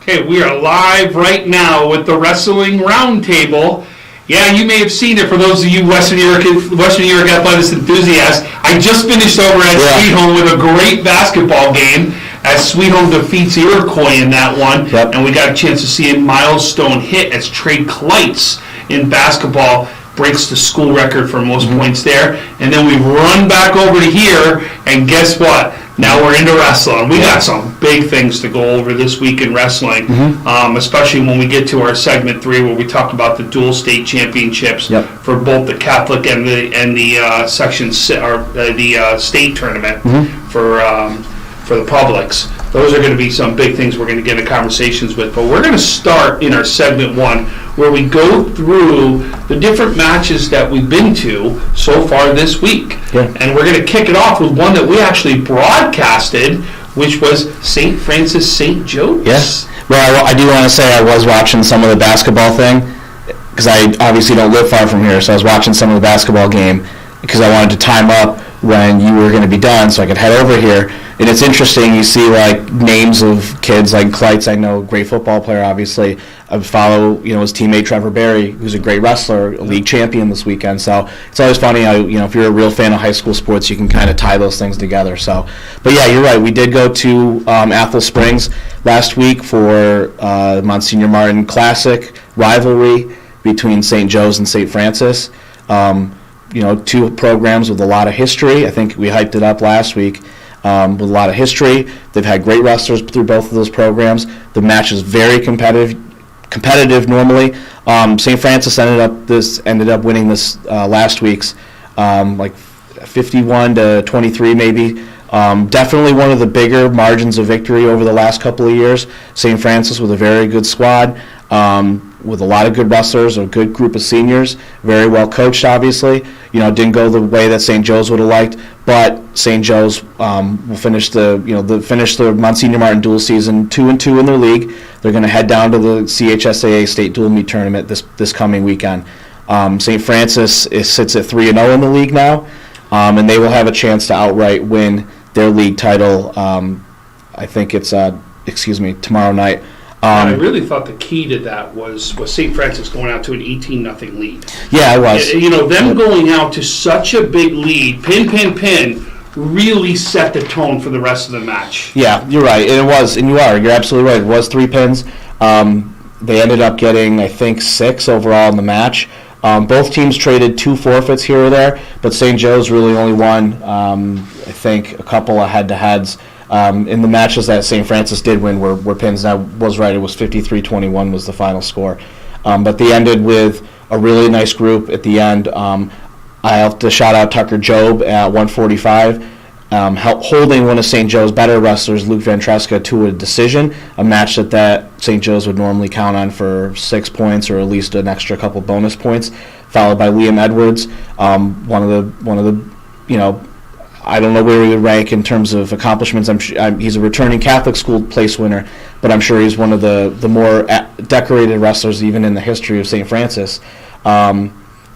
Okay, we are live right now with the Wrestling Roundtable. Yeah, you may have seen it for those of you Western New York Athletics enthusiasts. I just finished over at Sweet Home with a great basketball game as Sweet Home defeats Iroquois in that one. Yep. And we got a chance to see a milestone hit as Trey Kleitz in basketball breaks the school record for most points there. And then we run back over to here, and guess what? Now we're into wrestling. We got some big things to go over this week in wrestling, especially when we get to our segment 3 where we talk about the dual state championships for both the Catholic and the section or the state tournament for the publics. Those are going to be some big things we're going to get into conversations with. But we're going to start in our segment 1 where we go through the different matches that we've been to so far this week. Yeah. And we're going to kick it off with one that we actually broadcasted, which was St. Francis St. Joe's. Yes. Well, I do want to say I was watching some of the basketball thing because I obviously don't live far from here, so I was watching some of the basketball game because I wanted to time up when you were going to be done so I could head over here. And it's interesting, you see like names of kids like Kleitz, I know, great football player obviously. I follow, his teammate Trevor Berry, who's a great wrestler, a league champion this weekend. So it's always funny how, if you're a real fan of high school sports, you can kind of tie those things together. So, but yeah, you're right. We did go to Athol Springs last week for Monsignor Martin Classic rivalry between St. Joe's and St. Francis. Two programs with a lot of history. I think we hyped it up last week. With a lot of history. They've had great wrestlers through both of those programs. The match is very competitive normally. St. Francis ended up winning this last week's, like 51-23 maybe. Definitely one of the bigger margins of victory over the last couple of years. St. Francis with a very good squad, with a lot of good wrestlers, a good group of seniors, very well coached obviously. Didn't go the way that St. Joe's would have liked, but St. Joe's will finish the Monsignor Martin dual season 2-2 in their league. They're going to head down to the CHSAA state dual meet tournament this coming weekend. St. Francis sits at 3-0 in the league now, and they will have a chance to outright win their league title. I think it's tomorrow night. I really thought the key to that was St. Francis going out to an 18-0 lead. Yeah, it was. Them going out to such a big lead, pin, really set the tone for the rest of the match. Yeah, you're right. And it was, and you're absolutely right. It was 3 pins. They ended up getting, I think, 6 overall in the match. Both teams traded 2 forfeits here or there, but St. Joe's really only won, I think, a couple of head-to-heads. In the matches that St. Francis did win were pins. And I was right, it was 53-21 was the final score. But they ended with a really nice group at the end. I have to shout out Tucker Job at 145, holding one of St. Joe's better wrestlers, Luke Van Tresca, to a decision, a match that St. Joe's would normally count on for 6 points or at least an extra couple bonus points, followed by Liam Edwards, one of the I don't know where he would rank in terms of accomplishments. He's a returning Catholic school place winner, but I'm sure he's one of the more decorated wrestlers even in the history of St. Francis. And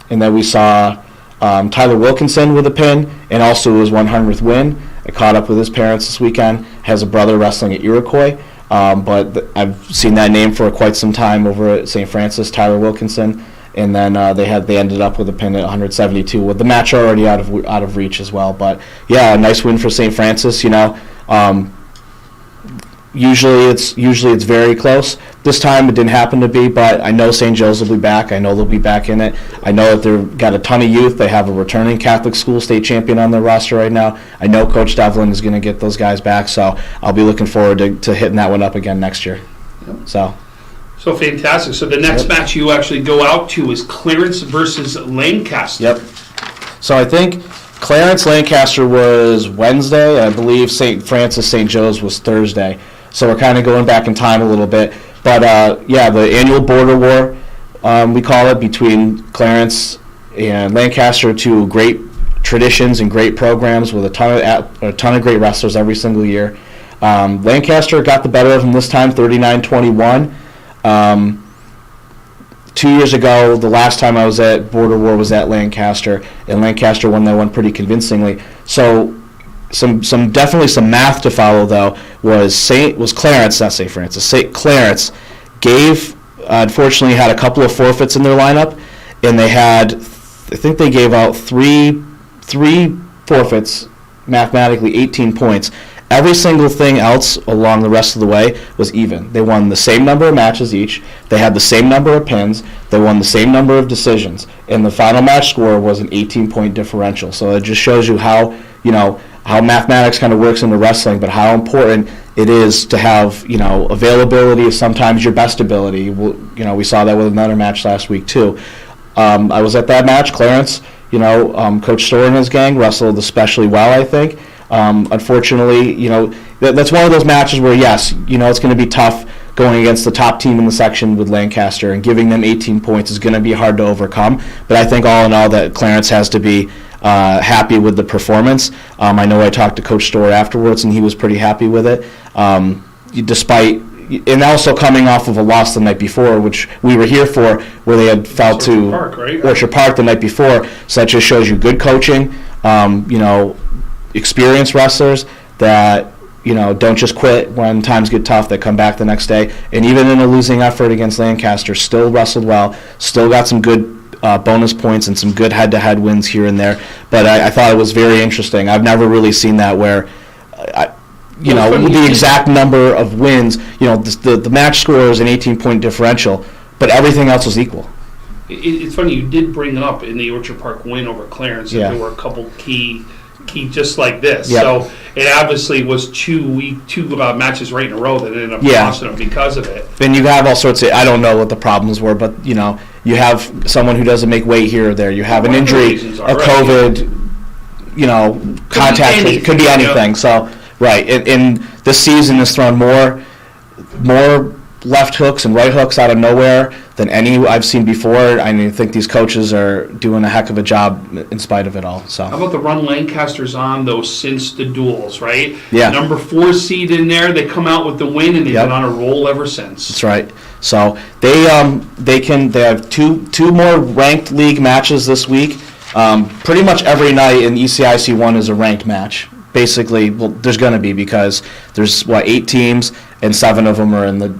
then we saw Tyler Wilkinson with a pin, and also his 100th win. I caught up with his parents this weekend. Has a brother wrestling at Iroquois, but I've seen that name for quite some time over at St. Francis, Tyler Wilkinson. And then they ended up with a pin at 172 with the match already out of reach as well. But yeah, a nice win for St. Francis. Usually it's very close. This time it didn't happen to be, but I know St. Joe's will be back. I know they'll be back in it. I know that they've got a ton of youth. They have a returning Catholic school state champion on their roster right now. I know Coach Devlin is going to get those guys back, so I'll be looking forward to hitting that one up again next year. Yep. So fantastic. So the next match you actually go out to is Clarence versus Lancaster. Yep. So I think Clarence-Lancaster was Wednesday. I believe St. Francis St. Joe's was Thursday. So we're kind of going back in time a little bit. But, the annual border war, we call it, between Clarence and Lancaster, two great traditions and great programs with a ton of great wrestlers every single year. Lancaster got the better of them this time, 39-21. 2 years ago, the last time I was at Border War was at Lancaster, and Lancaster won that one pretty convincingly. So definitely some math to follow though was Clarence, not St. Francis. Clarence gave unfortunately had a couple of forfeits in their lineup, and they had I think they gave out three forfeits, mathematically 18 points. Every single thing else along the rest of the way was even. They won the same number of matches each. They had the same number of pins. They won the same number of decisions. And the final match score was an 18-point differential. So it just shows you how, how mathematics kind of works into wrestling, but how important it is to have, availability is sometimes your best ability. We saw that with another match last week too. I was at that match. Clarence, Coach Storer and his gang wrestled especially well, I think. Unfortunately, that's one of those matches where, yes, it's going to be tough going against the top team in the section with Lancaster, and giving them 18 points is going to be hard to overcome. But I think all in all that Clarence has to be happy with the performance. I know I talked to Coach Storer afterwards, and he was pretty happy with it, and also coming off of a loss the night before, which we were here for, where they had fell to Orchard Park the night before. So that just shows you good coaching, experienced wrestlers that don't just quit when times get tough, that come back the next day, and even in a losing effort against Lancaster still wrestled well, still got some good bonus points and some good head-to-head wins here and there. But I thought it was very interesting. I've never really seen that where the exact number of wins, the match score is an 18-point differential, but everything else was equal. It's funny, you did bring it up in the Orchard Park win over Clarence, that there were a couple key just like this. Yep. So it obviously was two matches right in a row that ended up costing them because of it. And you have all sorts of, I don't know what the problems were, but you have someone who doesn't make weight here or there. You have an injury, a COVID, contact. It could be anything. Yep. So right, and this season has thrown more left hooks and right hooks out of nowhere than any I've seen before. I think these coaches are doing a heck of a job in spite of it all. So how about the run Lancaster's on, though, since the duels, right? Yeah. Number 4 seed in there, they come out with the win, and they've been on a roll ever since. That's right. So they have two more ranked league matches this week. Pretty much every night in ECIC 1 is a ranked match. Basically, well, there's going to be, because there's 8 teams and 7 of them are in the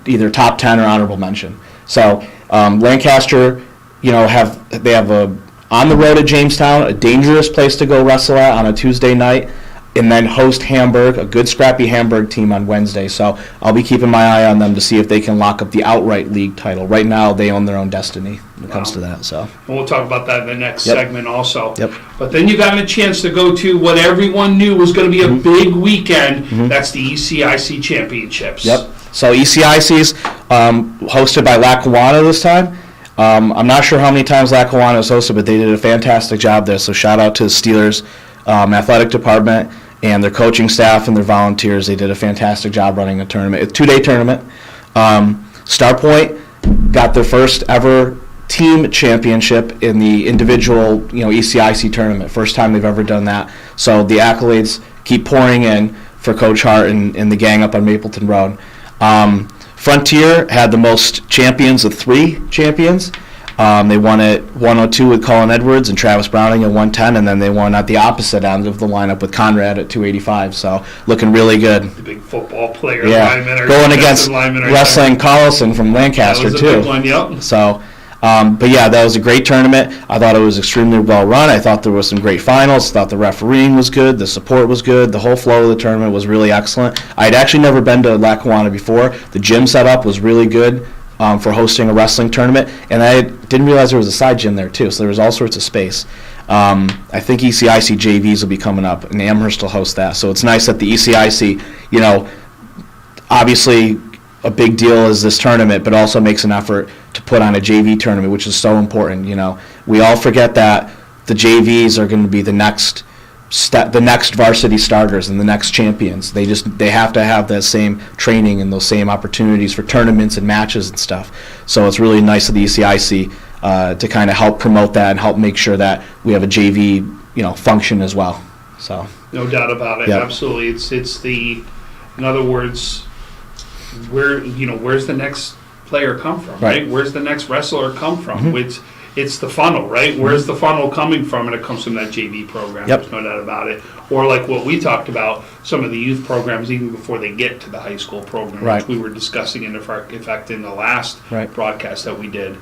either top 10 or honorable mention. So Lancaster, they have on the road at Jamestown, a dangerous place to go wrestle at on a Tuesday night, and then host Hamburg, a good scrappy Hamburg team on Wednesday. So I'll be keeping my eye on them to see if they can lock up the outright league title. Right now, they own their own destiny when it comes to that. So and we'll talk about that in the next segment also. Yep. But then you got a chance to go to what everyone knew was going to be a big weekend. That's the Ecic Championships. Yep. So ECIC's hosted by Lackawanna this time. I'm not sure how many times Lackawanna was hosted, but they did a fantastic job there. So shout out to the Steelers athletic department and their coaching staff and their volunteers. They did a fantastic job running a tournament. It's a 2-day tournament. Starpoint got their first ever team championship in the individual ECIC tournament. First time they've ever done that. So the accolades keep pouring in for Coach Hart and the gang up on Mapleton Road. Frontier had the most champions of 3 champions. They won at 102 with Colin Edwards and Travis Browning at 110, and then they won at the opposite end of the lineup with Conrad at 285. So looking really good. The big football player, lineman, going against Wrestling Collison from Lancaster that was too. A big one, yep. So. But yeah, that was a great tournament. I thought it was extremely well run. I thought there was some great finals. I thought the refereeing was good. The support was good. The whole flow of the tournament was really excellent. I'd actually never been to Lackawanna before. The gym setup was really good for hosting a wrestling tournament, and I didn't realize there was a side gym there too, so there was all sorts of space. I think ECIC JVs will be coming up, and Amherst will host that. So it's nice that the ECIC, obviously a big deal is this tournament, but also makes an effort to put on a JV tournament, which is so important. We all forget that the JVs are going to be the next varsity starters and the next champions. They have to have that same training and those same opportunities for tournaments and matches and stuff. So it's really nice of the ECIC to kind of help promote that and help make sure that we have a JV function as well. So no doubt about it. Yep. Absolutely. It's the, in other words, where's the next player come from, right? Where's the next wrestler come from? it's the funnel, right? Where's the funnel coming from? And it comes from that JV program. Yep. There's no doubt about it. Or like what we talked about, some of the youth programs, even before they get to the high school program, Right. which we were discussing in effect in the last Right. broadcast that we did.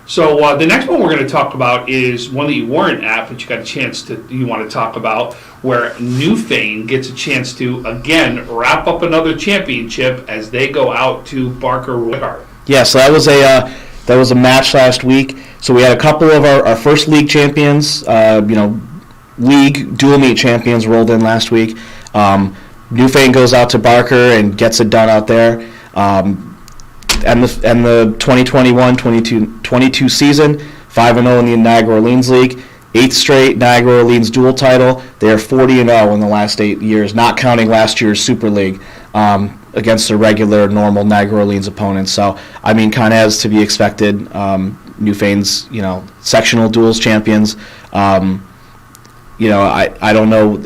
So the next one we're going to talk about is one that you weren't at, but you got a chance to, you want to talk about, where Newfane gets a chance to, again, wrap up another championship as they go out to Barker Woodhart. Yeah, so that was a match last week. So we had a couple of our first league champions, league dual meet champions rolled in last week. Newfane goes out to Barker and gets it done out there. And the 2021-22 season, 5-0 in the Niagara Orleans League, 8th straight Niagara Orleans dual title. They are 40-0 in the last 8 years, not counting last year's Super League against their regular, normal Niagara Orleans opponents. So, I mean, kind of as to be expected. Newfane's, sectional duals champions. I don't know.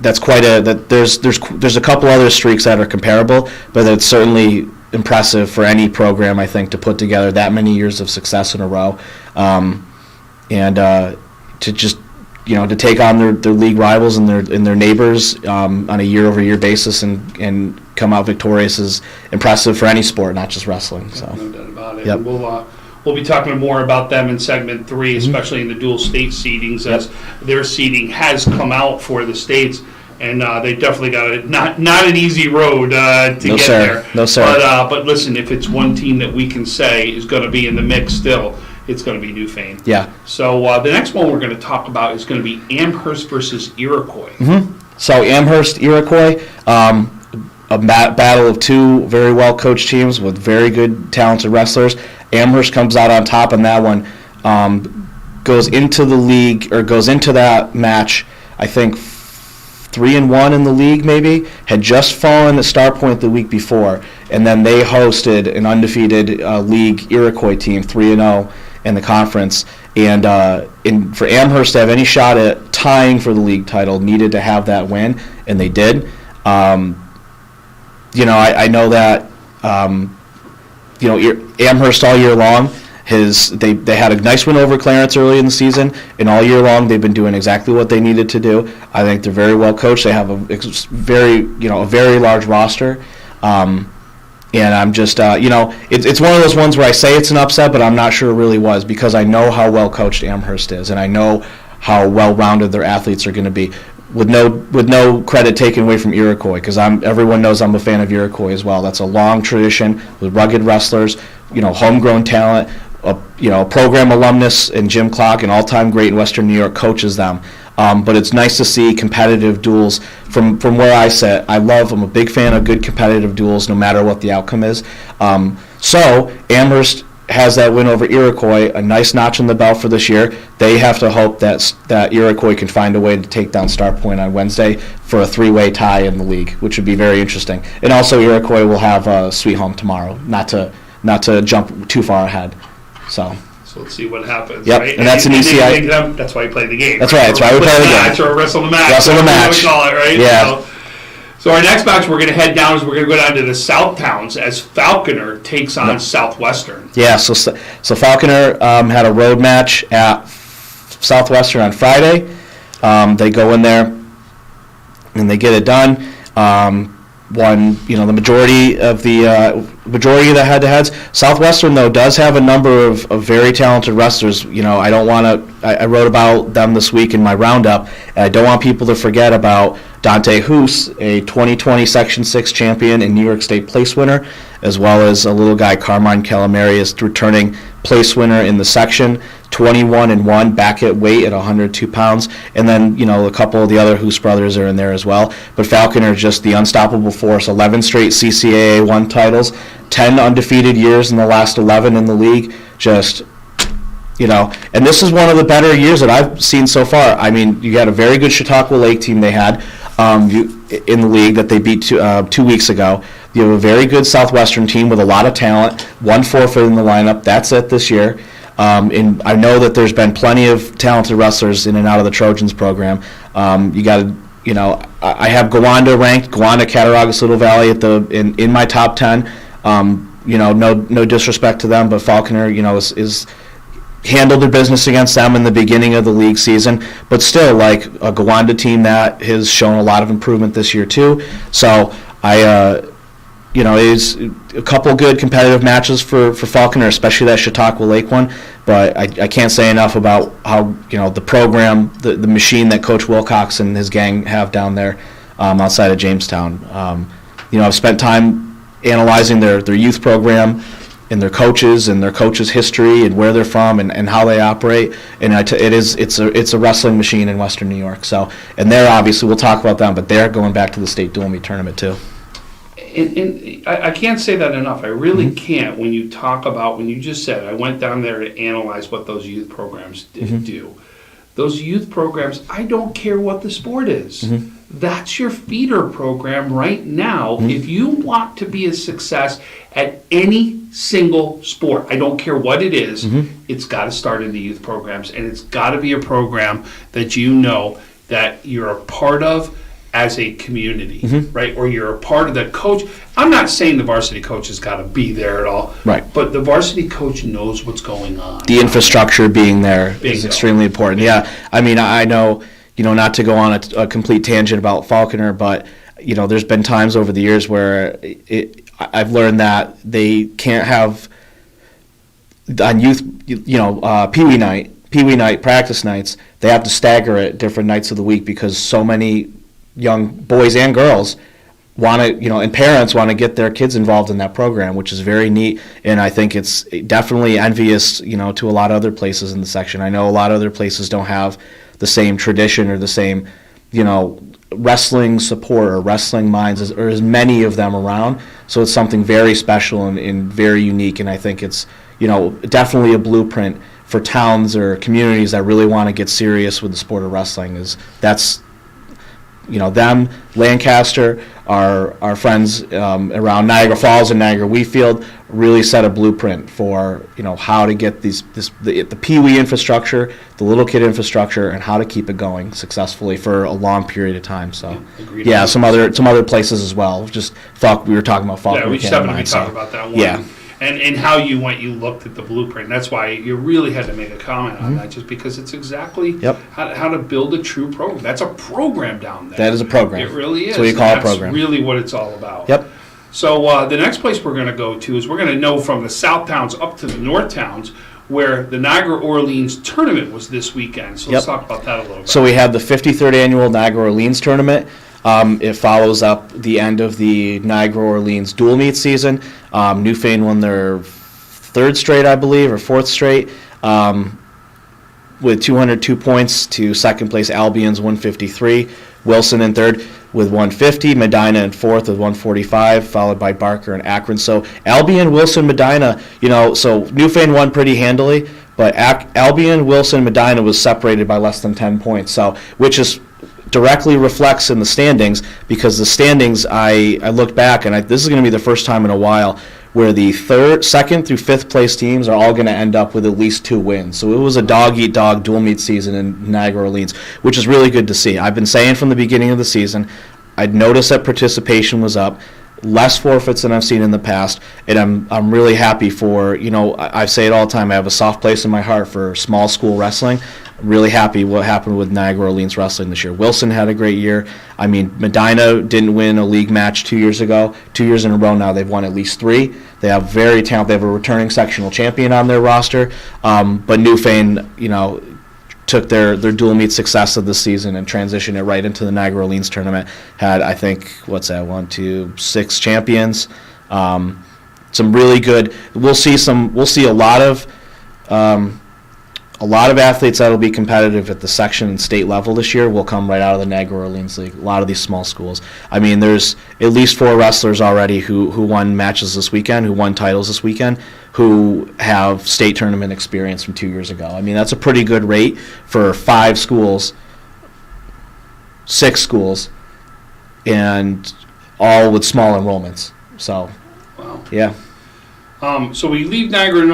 That's quite a. That there's a couple other streaks that are comparable, but it's certainly impressive for any program, I think, to put together that many years of success in a row, and to just to take on their league rivals and their neighbors on a year-over-year basis and come out victorious is impressive for any sport, not just wrestling. So no doubt about it. Yep. And we'll be talking more about them in segment 3, especially in the dual state seedings, as their seeding has come out for the states. And they definitely got not an easy road to No, get sir. there. No, sir. But listen, if it's one team that we can say is going to be in the mix still, it's going to be Newfane. yeah. So the next one we're going to talk about is going to be Amherst versus Iroquois. So Amherst, Iroquois, a battle of two very well coached teams with very good talented wrestlers. Amherst comes out on top on that one. Goes into that match, I think 3-1 in the league, maybe, had just fallen at Star Point the week before, and then they hosted an undefeated league Iroquois team, 3-0 in the conference. And for Amherst to have any shot at tying for the league title, needed to have that win, and they did. I know that Amherst all year long. They had a nice win over Clarence early in the season, and all year long they've been doing exactly what they needed to do. I think they're very well coached. They have a very large roster, and I'm just it's one of those ones where I say it's an upset, but I'm not sure it really was, because I know how well coached Amherst is, and I know how well rounded their athletes are going to be. With no credit taken away from Iroquois, because everyone knows I'm a fan of Iroquois as well. That's a long tradition with rugged wrestlers, homegrown talent. A program alumnus in Jim Clark, an all-time great in Western New York, coaches them. But it's nice to see competitive duels from where I sit. I'm a big fan of good competitive duels, no matter what the outcome is. So Amherst has that win over Iroquois, a nice notch in the belt for this year. They have to hope that Iroquois can find a way to take down Star Point on Wednesday for a 3-way tie in the league, which would be very interesting. And also Iroquois will have Sweet Home tomorrow, not to jump too far ahead. So let's see what happens. Yep, right? and that's an ECI. That's why you play the game. That's right. That's why we play the game. Or wrestle the match. Wrestle the match. We call it, right? Yeah. So our next match we're going to head down is we're going to go down to the South Towns as Falconer takes on Southwestern. Yeah. So Falconer had a road match at Southwestern on Friday. They go in there and they get it done. Won, the majority of the head-to-heads. Southwestern, though, does have a number of very talented wrestlers. I wrote about them this week in my roundup, and I don't want people to forget about Dante Hoos, a 2020 Section 6 champion and New York State place winner, as well as a little guy, Carmine Calamari, is returning place winner in the section, 21-1, back at weight at 102 pounds. And then, a couple of the other Hoos brothers are in there as well. But Falconer is just the unstoppable force, 11 straight CCAA 1 titles, 10 undefeated years in the last 11 in the league. And this is one of the better years that I've seen so far. I mean, you got a very good Chautauqua Lake team they had in the league that they beat 2 weeks ago. You have a very good Southwestern team with a lot of talent, 1 forfeit in the lineup. That's it this year. And I know that there's been plenty of talented wrestlers in and out of the Trojans program. You got to, I have Gowanda ranked, Cattaraugus, Little Valley in my top 10. No disrespect to them, but Falconer, is handled their business against them in the beginning of the league season, but still, like, a Gowanda team that has shown a lot of improvement this year too. So it's a couple good competitive matches for Falconer, especially that Chautauqua Lake one. But I can't say enough about how the program, the machine that Coach Wilcox and his gang have down there outside of Jamestown. I've spent time analyzing their youth program and their coaches history and where they're from and how they operate. And it's a wrestling machine in Western New York. So, and they're obviously, we'll talk about them, but they're going back to the state dual meet tournament too. And I can't say that enough. I really can't. When you talk about, when you just said, I went down there to analyze what those youth programs do. Those youth programs, I don't care what the sport is. That's your feeder program right now. If you want to be a success at any single sport, I don't care what it is, it's got to start in the youth programs. And it's got to be a program that that you're a part of as a community, right? Or you're a part of that coach. I'm not saying the varsity coach has got to be there at all, right? But the varsity coach knows what's going on. The infrastructure being there is extremely important. Yeah, I mean, I know, not to go on a complete tangent about Falconer, but there's been times over the years where I've learned that they can't have on youth, Pee Wee night practice nights. They have to stagger it different nights of the week because so many young boys and girls want to, and parents want to get their kids involved in that program, which is very neat. And I think it's definitely envious, to a lot of other places in the section. I know a lot of other places don't have the same tradition or the same, wrestling support or wrestling minds or as many of them around. So it's something very special and very unique. And I think it's, definitely a blueprint for towns or communities that really want to get serious with the sport of wrestling. Them, Lancaster, our friends around Niagara Falls and Niagara Wheatfield really set a blueprint for how to get the Pee Wee infrastructure, the little kid infrastructure, and how to keep it going successfully for a long period of time. So some other places as well. Just we were talking about Falconer. Yeah, we just happened to be talking about that one. Yeah. And how you looked at the blueprint. That's why you really had to make a comment on that, just because it's exactly how to build a true program. That's a program down there. That is a program. It really is. That's what you call a program. That's really what it's all about. Yep. So the next place we're going to go to is we're going to know from the South Towns up to the North Towns, where the Niagara Orleans tournament was this weekend. So let's talk about that a little bit. So we have the 53rd annual Niagara Orleans tournament. It follows up the end of the Niagara Orleans dual meet season. Newfane won their third straight, I believe, or fourth straight, with 202 points to second place Albion's 153. Wilson in third with 150. Medina in fourth with 145, followed by Barker and Akron. So Albion, Wilson, Medina, so Newfane won pretty handily, but Albion, Wilson, Medina was separated by less than 10 points. So, which is directly reflects in the standings, because the standings, I looked back, and this is going to be the first time in a while where the second through fifth place teams are all going to end up with at least 2 wins. So it was a dog-eat-dog dual meet season in Niagara Orleans, which is really good to see. I've been saying from the beginning of the season, I'd noticed that participation was up, less forfeits than I've seen in the past, and I'm really happy for, I say it all the time, I have a soft place in my heart for small school wrestling. I'm really happy what happened with Niagara Orleans wrestling this year. Wilson had a great year. I mean, Medina didn't win a league match 2 years ago. 2 years in a row now, they've won at least 3. They have very talented. They have a returning sectional champion on their roster. But Newfane, took their dual meet success of the season and transitioned it right into the Niagara Orleans tournament. Had, I think, 6 champions. Some really good. We'll see a lot of athletes that will be competitive at the section and state level this year will come right out of the Niagara Orleans League. A lot of these small schools. I mean, there's at least 4 wrestlers already who won matches this weekend, who won titles this weekend, who have state tournament experience from 2 years ago. I mean, that's a pretty good rate for 5 schools, 6 schools, and all with small enrollments. So, wow. Yeah. So we leave Niagara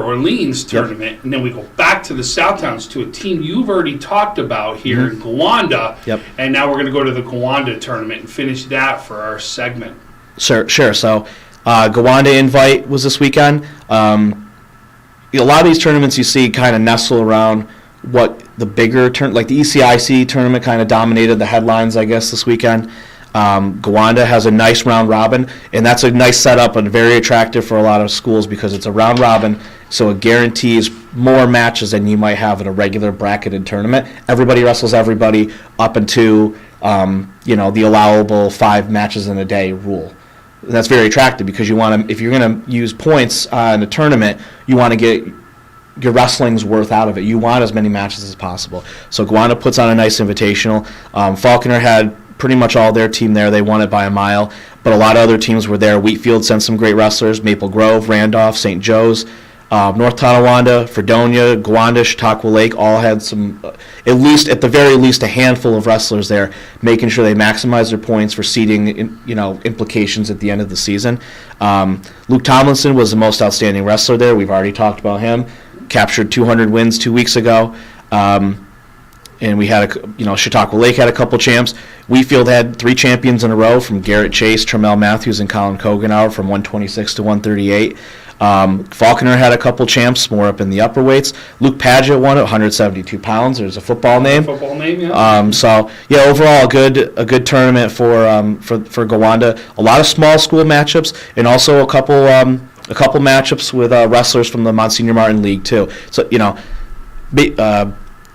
Orleans tournament, and then we go back to the South Towns to a team you've already talked about here in Gowanda. Yep. And now we're going to go to the Gowanda tournament and finish that for our segment. Sure. So Gowanda Invite was this weekend. a lot of these tournaments you see kind of nestle around what the bigger like the ECIC tournament kind of dominated the headlines, I guess, this weekend. Gowanda has a nice round robin, and that's a nice setup and very attractive for a lot of schools because it's a round robin, so it guarantees more matches than you might have at a regular bracketed tournament. Everybody wrestles everybody up into the allowable 5 matches in a day rule. And that's very attractive because you want to, if you're going to use points in a tournament, you want to get your wrestling's worth out of it. You want as many matches as possible. So Gowanda puts on a nice invitational. Falconer had pretty much all their team there. They won it by a mile, but a lot of other teams were there. Wheatfield sent some great wrestlers. Maple Grove, Randolph, St. Joe's, North Tonawanda, Fredonia, Gowanda, Chautauqua Lake all had some, at the very least, a handful of wrestlers there, making sure they maximize their points for seeding, implications at the end of the season. Luke Tomlinson was the most outstanding wrestler there. We've already talked about him. Captured 200 wins 2 weeks ago. And we had, Chautauqua Lake had a couple champs. Wheatfield had 3 champions in a row from Garrett Chase, Tremel Matthews, and Colin Kogenauer from 126 to 138. Falconer had a couple champs, more up in the upper weights. Luke Padgett won at 172 pounds. There's a football name. Yeah. Overall, a good tournament for Gowanda. A lot of small school matchups, and also a couple matchups with wrestlers from the Monsignor Martin League too. So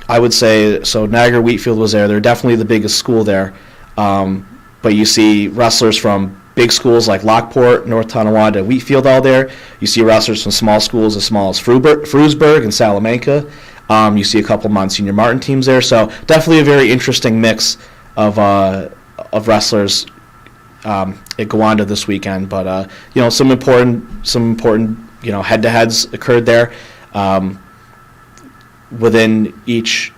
I would say, so Niagara Wheatfield was there. They're definitely the biggest school there. But you see wrestlers from big schools like Lockport, North Tonawanda, Wheatfield all there. You see wrestlers from small schools as small as Frewsburg and Salamanca. You see a couple Monsignor Martin teams there. So definitely a very interesting mix of wrestlers at Gowanda this weekend. But some important head-to-heads occurred there. Within each,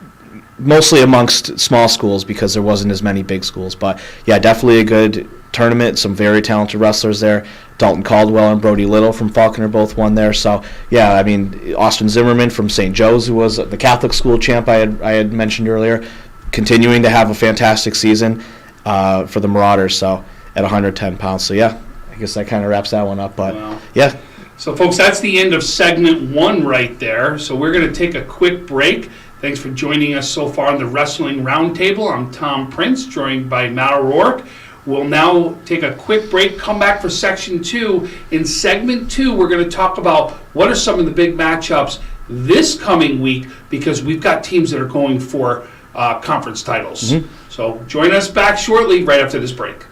mostly amongst small schools because there wasn't as many big schools. But yeah, definitely a good tournament. Some very talented wrestlers there. Dalton Caldwell and Brody Little from Falconer both won there. So yeah, I mean, Austin Zimmerman from St. Joe's, who was the Catholic school champ I had mentioned earlier, continuing to have a fantastic season for the Marauders. So at 110 pounds. So yeah, I guess that kind of wraps that one up. But wow. Yeah. So, folks, that's the end of segment 1 right there. So we're going to take a quick break. Thanks for joining us so far on the Wrestling Roundtable. I'm Tom Prince, joined by Matt O'Rourke. We'll now take a quick break, come back for section 2. In segment 2, we're going to talk about what are some of the big matchups this coming week, because we've got teams that are going for conference titles. Mm-hmm. So join us back shortly, right after this break.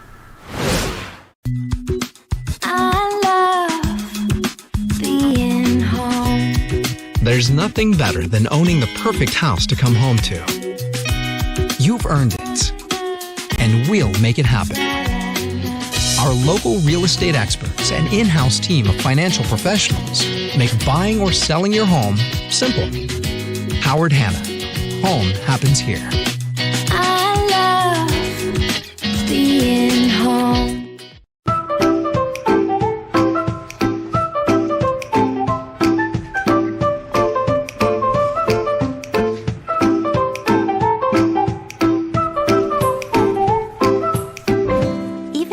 There's nothing better than owning the perfect house to come home to. You've earned it, and we'll make it happen. Our local real estate experts and in-house team of financial professionals make buying or selling your home simple. Howard Hanna. Home happens here. I love being home.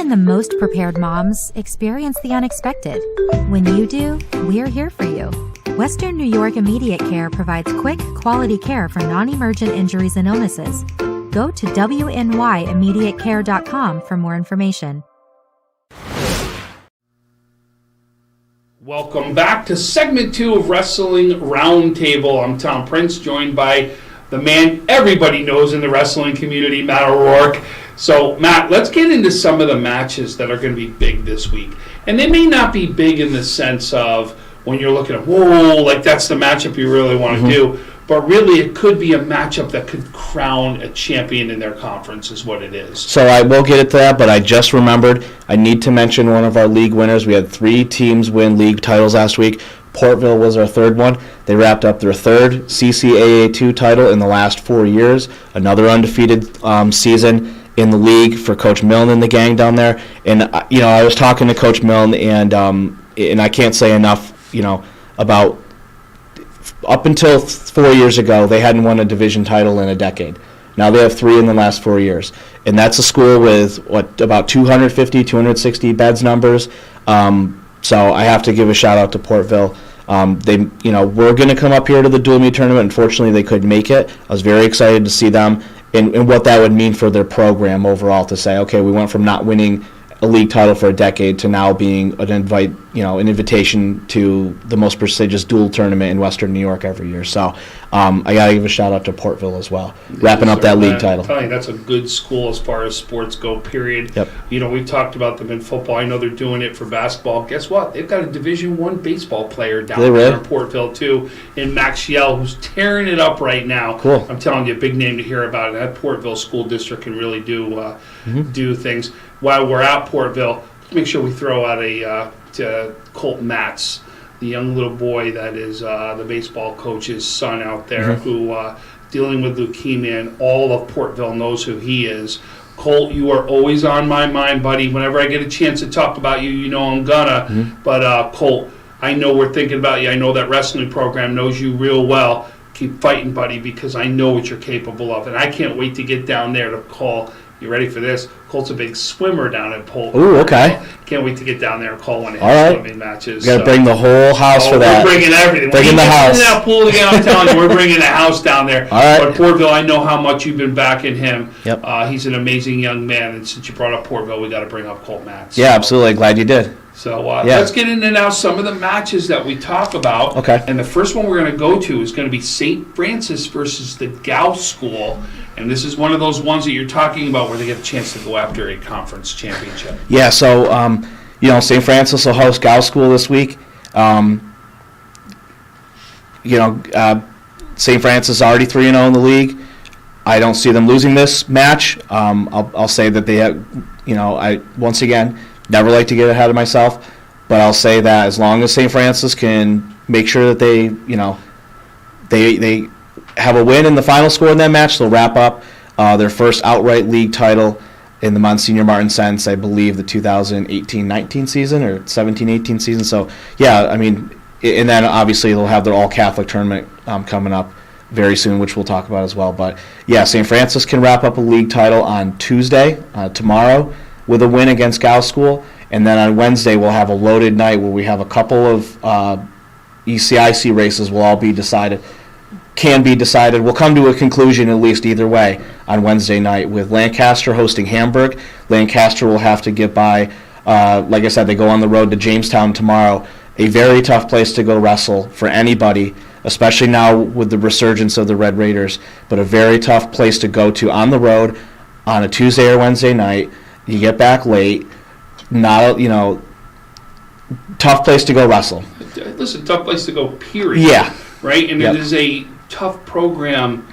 The most prepared moms experience the unexpected. When you do, we're here for you. Western New York Immediate Care provides quick, quality care for non-emergent injuries and illnesses. Go to WNYImmediatecare.com for more information. Welcome back to segment 2 of Wrestling Roundtable. I'm Tom Prince, joined by the man everybody knows in the wrestling community, Matt O'Rourke. So, Matt, let's get into some of the matches that are going to be big this week. And they may not be big in the sense of when you're looking at, whoa, like that's the matchup you really want to do. But really, it could be a matchup that could crown a champion in their conference is what it is. So I will get into that, but I just remembered I need to mention one of our league winners. We had 3 teams win league titles last week. Portville was our third one. They wrapped up their third CCAA2 title in the last 4 years. Another undefeated season in the league for Coach Milne and the gang down there. And I was talking to Coach Milne, and I can't say enough, about up until 4 years ago, they hadn't won a division title in a decade. Now they have 3 in the last 4 years. And that's a school with, about 250, 260 beds numbers. So I have to give a shout-out to Portville. They, were going to come up here to the dual meet tournament. Unfortunately, they couldn't make it. I was very excited to see them and what that would mean for their program overall, to say, okay, we went from not winning a league title for a decade to now being an invitation to the most prestigious dual tournament in Western New York every year. So I got to give a shout out to Portville as well, wrapping up that league title. I'm telling you, that's a good school as far as sports go, period. Yep. We've talked about them in football. I know they're doing it for basketball. Guess what? They've got a Division I baseball player down there in Portville, too, in Max Yell, who's tearing it up right now. Cool. I'm telling you, a big name to hear about. That Portville School District can really do things. While we're at Portville, make sure we throw out to Colt Matz, the young little boy that is the baseball coach's son out there, who dealing with leukemia, and all of Portville knows who he is. Colt, you are always on my mind, buddy. Whenever I get a chance to talk about you, I'm gonna. But Colt, I know we're thinking about you. I know that wrestling program knows you real well. Keep fighting, buddy, because I know what you're capable of, and I can't wait to get down there to call. You ready for this? Colt's a big swimmer down at Polk. Ooh, okay. Can't wait to get down there and call one of his swimming matches. You got to bring the whole house for that. We're bringing everything. Bringing the house. In that pool again, I'm telling you, we're bringing the house down there. All right. But Portville, I know how much you've been backing him. Yep. He's an amazing young man, and since you brought up Portville, we got to bring up Colt Matz. Yeah, absolutely. Glad you did. So let's get into now some of the matches that we talk about. Okay. And the first one we're going to go to is going to be St. Francis versus the Gao School. And this is one of those ones that you're talking about where they get a chance to go after a conference championship. Yeah, so, St. Francis will host Gao School this week. St. Francis is already 3-0 in the league. I don't see them losing this match. I'll say that they have, I once again never like to get ahead of myself, but I'll say that as long as St. Francis can make sure that they have a win in the final score in that match, they'll wrap up their first outright league title in the Monsignor Martin since, I believe, the 2018-19 season or 17-18 season. So, yeah, and then obviously they'll have their all-Catholic tournament coming up very soon, which we'll talk about as well. But, yeah, St. Francis can wrap up a league title on Tuesday, tomorrow, with a win against Gao School. And then on Wednesday we'll have a loaded night where we have a couple of ECIC races will all be decided. Can be decided. We'll come to a conclusion at least either way on Wednesday night with Lancaster hosting Hamburg. Lancaster will have to get by. Like I said, they go on the road to Jamestown tomorrow. A very tough place to go wrestle for anybody, especially now with the resurgence of the Red Raiders. But a very tough place to go to on the road on a Tuesday or Wednesday night. You get back late. Tough place to go wrestle. Listen, tough place to go, period. Yeah. Right? And it is a tough program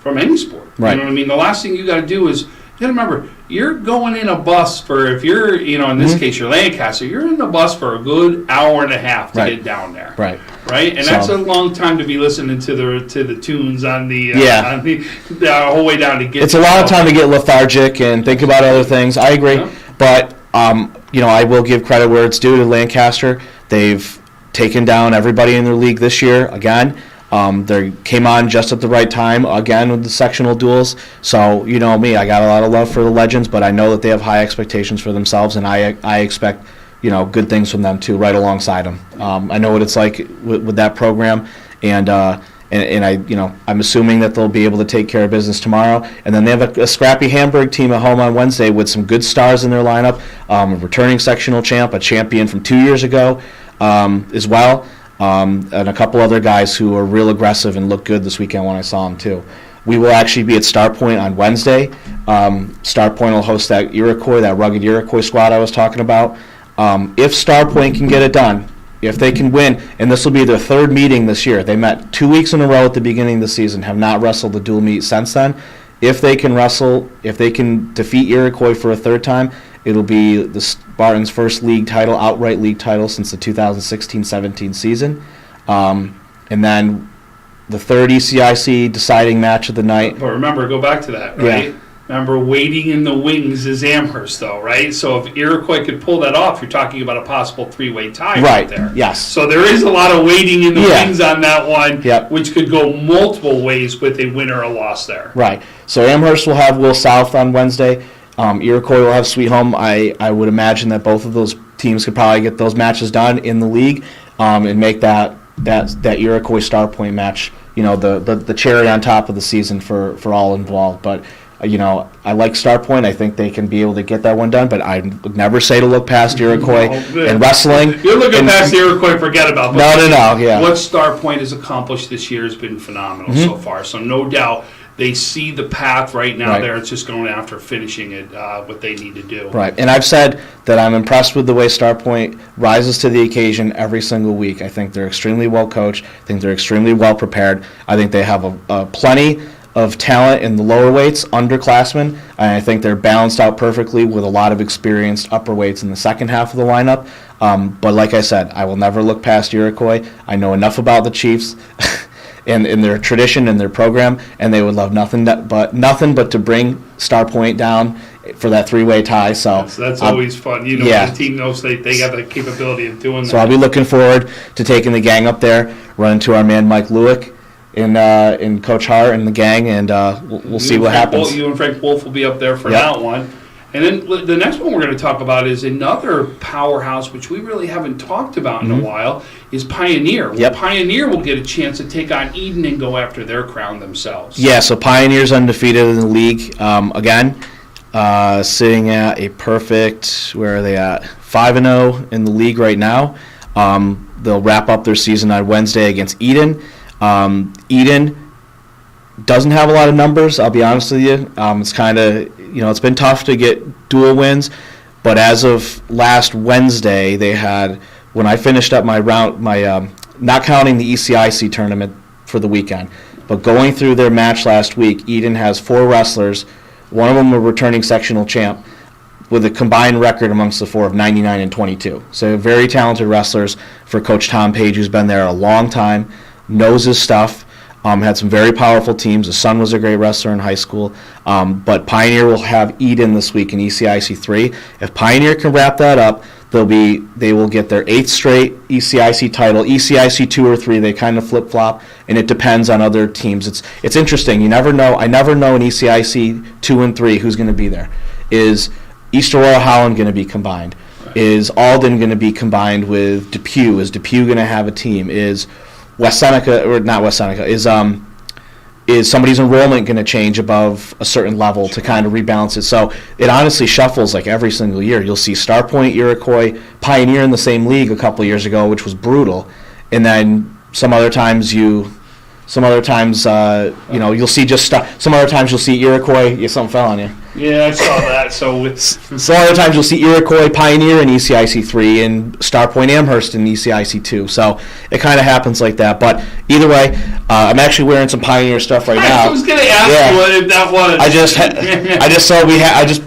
from any sport. Right. You know what I mean? The last thing you got to do is, you got to remember, you're going in a bus for, if you're, in this case, you're Lancaster, you're in the bus for a good hour and a half to get down there. Right. Right? And that's a long time to be listening to the tunes on the whole way down to get. It's a lot of time to get lethargic and think about other things. I agree. Yeah. But, I will give credit where it's due to Lancaster. They've taken down everybody in their league this year again. They came on just at the right time again with the sectional duels. So you know me, I got a lot of love for the Legends, but I know that they have high expectations for themselves, and I expect good things from them too, right alongside them. I know what it's like with that program, and I'm assuming that they'll be able to take care of business tomorrow. And then they have a scrappy Hamburg team at home on Wednesday with some good stars in their lineup, a returning sectional champ, a champion from 2 years ago as well. And a couple other guys who are real aggressive and look good this weekend when I saw them too. We will actually be at Star Point on Wednesday. Star Point will host that Iroquois, that rugged Iroquois squad I was talking about. If Star Point can get it done, if they can win, and this will be their third meeting this year. They met 2 weeks in a row at the beginning of the season, have not wrestled the dual meet since then. If they can defeat Iroquois for a third time, it'll be the Spartans' first outright league title since the 2016-17 season. And then the third ECIC deciding match of the night. But remember, go back to that, right? Yeah. Remember, waiting in the wings is Amherst, though, right? So if Iroquois could pull that off, you're talking about a possible three-way tie right there. Yes. So there is a lot of waiting in the wings on that one, which could go multiple ways with a win or a loss there. Right. So Amherst will have Will South on Wednesday. Iroquois will have Sweet Home. I would imagine that both of those teams could probably get those matches done in the league and make that that Iroquois Star Point match, the cherry on top of the season for all involved. But I like Star Point. I think they can be able to get that one done. But I would never say to look past Iroquois in wrestling. You're looking past Iroquois, forget about that. No, yeah. What Star Point has accomplished this year has been phenomenal so far. So no doubt they see the path right now there. It's just going after finishing it, what they need to do. Right. And I've said that I'm impressed with the way Star Point rises to the occasion every single week. I think they're extremely well coached. I think they're extremely well prepared. I think they have a plenty of talent in the lower weights, underclassmen, and I think they're balanced out perfectly with a lot of experienced upper weights in the second half of the lineup. But like I said, I will never look past Iroquois. I know enough about the Chiefs and their tradition and their program, and they would love nothing but to bring Star Point down for that three-way tie. So that's always fun. The team knows they got the capability of doing that. So I'll be looking forward to taking the gang up there, running to our man Mike Lewick and Coach Hart and the gang, and we'll see what happens. You and Frank Wolf will be up there for that one. And then the next one we're going to talk about is another powerhouse, which we really haven't talked about in a while, is Pioneer. Well, Pioneer will get a chance to take on Eden and go after their crown themselves. Yeah, so Pioneer's undefeated in the league again, sitting at a perfect, where are they at? 5-0 in the league right now. They'll wrap up their season on Wednesday against Eden. Eden doesn't have a lot of numbers, I'll be honest with you. It's kind of, it's been tough to get dual wins, but as of last Wednesday, they had, when I finished up my round, not counting the ECIC tournament for the weekend, but going through their match last week, Eden has 4 wrestlers, one of them a returning sectional champ, with a combined record amongst the 4 of 99 and 22. So very talented wrestlers for Coach Tom Page, who's been there a long time, knows his stuff. Had some very powerful teams. His son was a great wrestler in high school. But Pioneer will have Eden this week in ECIC 3. If Pioneer can wrap that up, they will get their 8th straight ECIC title. ECIC 2 or 3, they kind of flip-flop, and it depends on other teams. It's interesting. You never know. I never know in ECIC 2 and 3 who's going to be there. Is East Aurora Holland going to be combined? Right. Is Alden going to be combined with Depew? Is Depew going to have a team? Is West Seneca, or not West Seneca, is somebody's enrollment going to change above a certain level to kind of rebalance it? So it honestly shuffles like every single year. You'll see Star Point, Iroquois, Pioneer in the same league a couple of years ago, which was brutal, and then some other times you'll see some other times you'll see Iroquois. Something fell on you. Yeah, I saw that. So other times you'll see Iroquois, Pioneer in ECIC 3, and Star Point Amherst in ECIC 2. So it kind of happens like that. But either way, I'm actually wearing some Pioneer stuff right now. I was going to ask you if that was. I just saw I just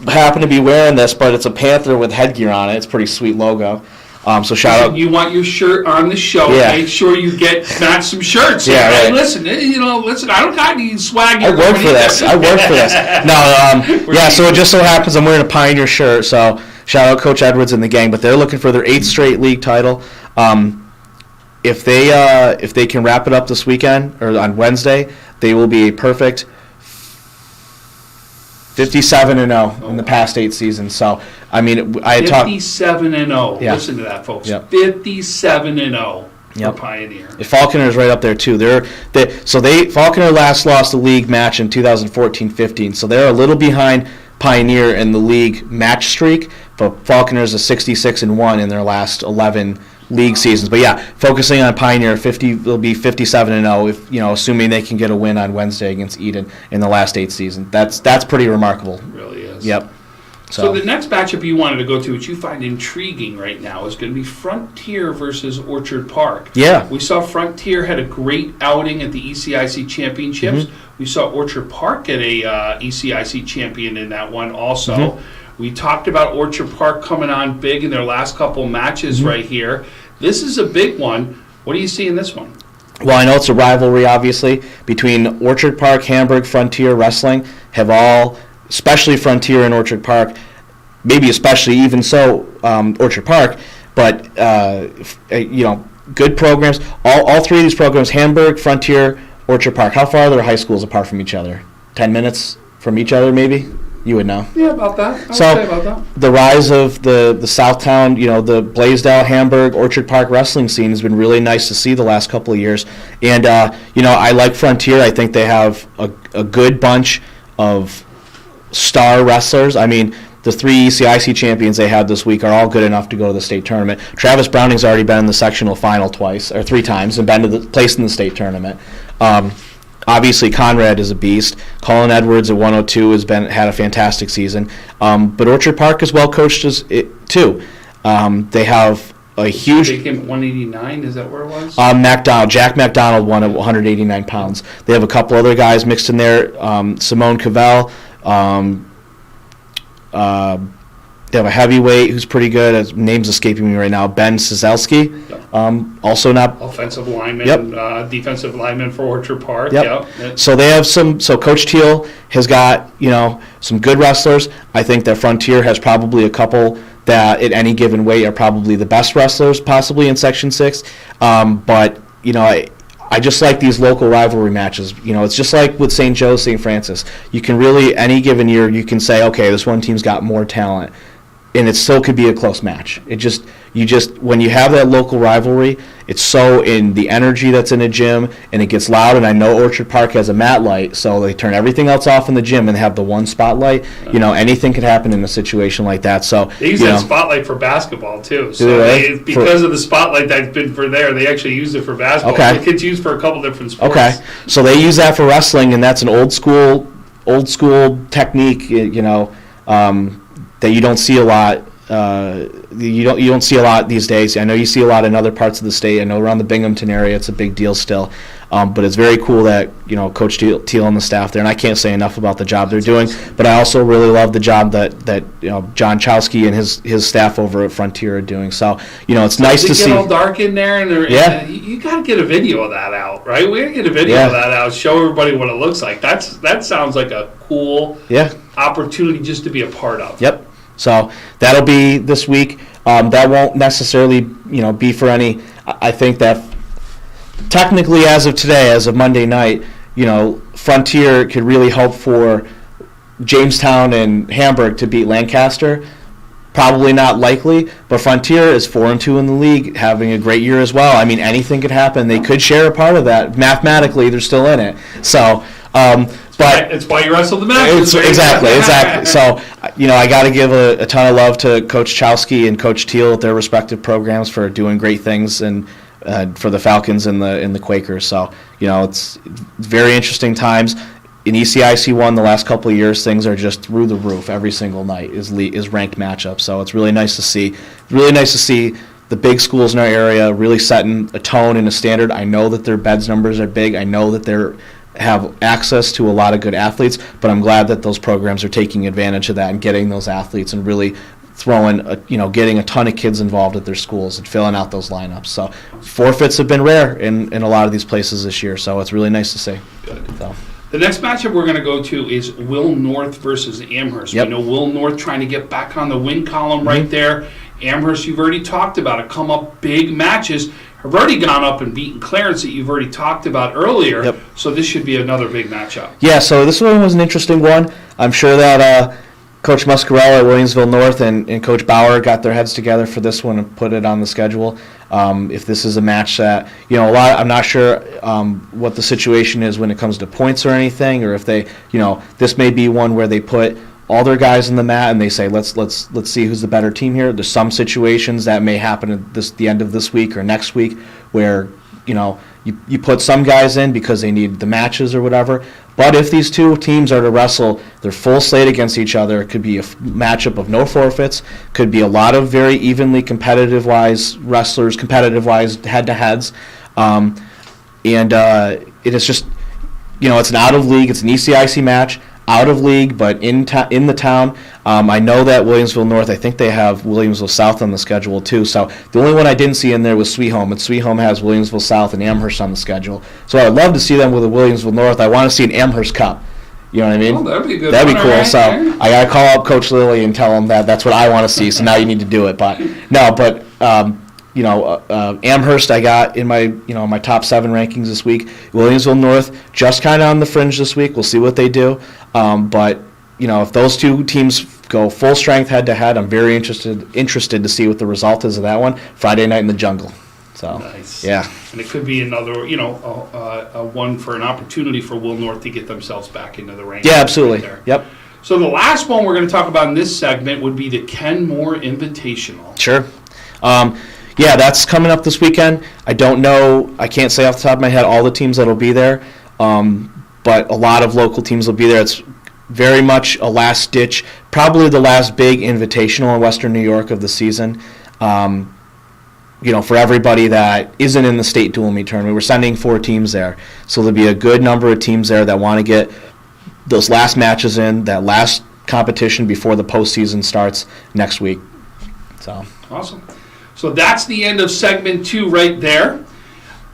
happen to be wearing this, but it's a panther with headgear on it. It's a pretty sweet logo. So shout out. You want your shirt on the show. Yeah. Make sure you match some shirts. Yeah, hey, right. Listen, I don't got any swag. I work for this. No, so it just so happens I'm wearing a Pioneer shirt, so shout out Coach Edwards and the gang, but they're looking for their 8th straight league title. If they can wrap it up this weekend, or on Wednesday, they will be a perfect 57-0 in the past 8 seasons. So, I mean, I had talked 57-0. Yeah. Listen to that, folks. Yep. 57-0 for Pioneer. Falconer is right up there too. Falconer last lost the league match in 2014-15, so they're a little behind Pioneer in the league match streak. But Falconer is a 66-1 in their last 11 league seasons. But yeah, focusing on Pioneer, they'll be 57-0 if assuming they can get a win on Wednesday against Eden in the last 8 seasons. That's pretty remarkable. It really is. Yep. So the next matchup you wanted to go to, which you find intriguing right now, is going to be Frontier versus Orchard Park. Yeah. We saw Frontier had a great outing at the Ecic Championships. Mm-hmm. We saw Orchard Park get a Ecic champion in that one also. Mm-hmm. We talked about Orchard Park coming on big in their last couple matches right here. This is a big one. What do you see in this one? Well, I know it's a rivalry, obviously, between Orchard Park, Hamburg, Frontier Wrestling, have all, especially Frontier and Orchard Park, maybe especially even so Orchard Park, but, good programs. All 3 of these programs, Hamburg, Frontier, Orchard Park, how far are their high schools apart from each other? 10 minutes from each other, maybe? You would know. Yeah, about that. I would So, say about that. the rise of the Southtown, the Blaisdell, Hamburg, Orchard Park wrestling scene has been really nice to see the last couple of years. And, I like Frontier. I think they have a good bunch of star wrestlers. I mean, the 3 ECIC champions they had this week are all good enough to go to the state tournament. Travis Browning's already been in the sectional final twice, or 3 times, and been to placed in the state tournament. Obviously, Conrad is a beast. Colin Edwards at 102 had a fantastic season. But Orchard Park is well coached too. They have a huge. They came at 189. Is that where it was? Jack McDonald won at 189 pounds. They have a couple other guys mixed in there. Simone Cavell. They have a heavyweight who's pretty good. His name's escaping me right now. Ben Cizelski. Yep. Also not. Offensive lineman, Yep. Defensive lineman for Orchard Park. Yep. Yep. So they have So Coach Teal has got some good wrestlers. I think that Frontier has probably a couple that at any given weight are probably the best wrestlers possibly in Section 6. But I just like these local rivalry matches. It's just like with St. Joe's, St. Francis. You can really, any given year, you can say, okay, this one team's got more talent, and it still could be a close match. When you have that local rivalry, it's so in the energy that's in a gym, and it gets loud. And I know Orchard Park has a mat light, so they turn everything else off in the gym and have the one spotlight. Anything could happen in a situation like that. So They use that spotlight for basketball too. So they? because of the spotlight that's been for there, they actually use it for basketball. Okay. The kids use it for a couple different sports. Okay, so they use that for wrestling, and that's an old school technique. That you don't see a lot. You don't see a lot these days. I know you see a lot in other parts of the state. I know around the Binghamton area, it's a big deal still. But it's very cool that Coach Teal and the staff there, and I can't say enough about the job they're doing. But I also really love the job that John Chowski and his staff over at Frontier are doing. So it's nice to see. Get all dark in there, and you got to get a video of that out, right? We got to get a video of that out, show everybody what it looks like. That sounds like a cool opportunity just to be a part of. Yep. So that'll be this week. That won't necessarily, be for any. I think that technically, as of today, as of Monday night, Frontier could really hope for Jamestown and Hamburg to beat Lancaster. Probably not likely, but Frontier is 4-2 in the league, having a great year as well. I mean, anything could happen. They could share a part of that. Mathematically, they're still in it. So. But it's why you wrestle the matches. Exactly. So, I got to give a ton of love to Coach Chowski and Coach Teal at their respective programs for doing great things and for the Falcons and the Quakers. So, it's very interesting times. In ECIC 1, the last couple of years, things are just through the roof. Every single night is ranked matchups. So it's really nice to see. Really nice to see the big schools in our area really setting a tone and a standard. I know that their beds numbers are big. I know that they're have access to a lot of good athletes, but I'm glad that those programs are taking advantage of that and getting those athletes and really getting a ton of kids involved at their schools and filling out those lineups. So forfeits have been rare in a lot of these places this year, so it's really nice to see. Good. So. The next matchup we're going to go to is Will North versus Amherst. Yep. We know Will North trying to get back on the win column right there. Amherst, you've already talked about it, come up big matches. Have already gone up and beaten Clarence that you've already talked about earlier. Yep. So this should be another big matchup. Yeah, so this one was an interesting one. I'm sure that Coach Muscarella at Williamsville North and Coach Bauer got their heads together for this one and put it on the schedule. If this is a match that, I'm not sure what the situation is when it comes to points or anything, or if they, this may be one where they put all their guys in the mat and they say, let's see who's the better team here. There's some situations that may happen at the end of this week or next week where, you put some guys in because they need the matches or whatever. But if these two teams are to wrestle their full slate against each other, it could be a matchup of no forfeits, could be a lot of very evenly competitive-wise wrestlers, competitive-wise head-to-heads. And it is just, it's an out-of-league, it's an ECIC match, out of league, but in the town. I know that Williamsville North, I think they have Williamsville South on the schedule too. So the only one I didn't see in there was Sweet Home, and Sweet Home has Williamsville South and Amherst on the schedule. So I'd love to see them with a Williamsville North. I want to see an Amherst Cup. You know what I mean? Oh, that'd be a good. That'd be one, cool. right? So I gotta call up Coach Lilly and tell him that's what I want to see. So now you need to do it. But Amherst I got in my top 7 rankings this week. Williamsville North just kind of on the fringe this week. We'll see what they do. But if those two teams go full strength head-to-head, I'm very interested to see what the result is of that one. Friday night in the jungle. So, Nice. yeah. And it could be another, a one for an opportunity for Will North to get themselves back into the rankings. Yeah, absolutely. Right there. Yep. So the last one we're going to talk about in this segment would be the Kenmore Invitational. Sure. Yeah, that's coming up this weekend. I don't know. I can't say off the top of my head all the teams that will be there, but a lot of local teams will be there. It's very much a last-ditch, probably the last big invitational in Western New York of the season. For everybody that isn't in the state dual meet tournament, we're sending 4 teams there. So there'll be a good number of teams there that want to get those last matches in, that last competition before the postseason starts next week. So Awesome. So that's the end of segment 2 right there.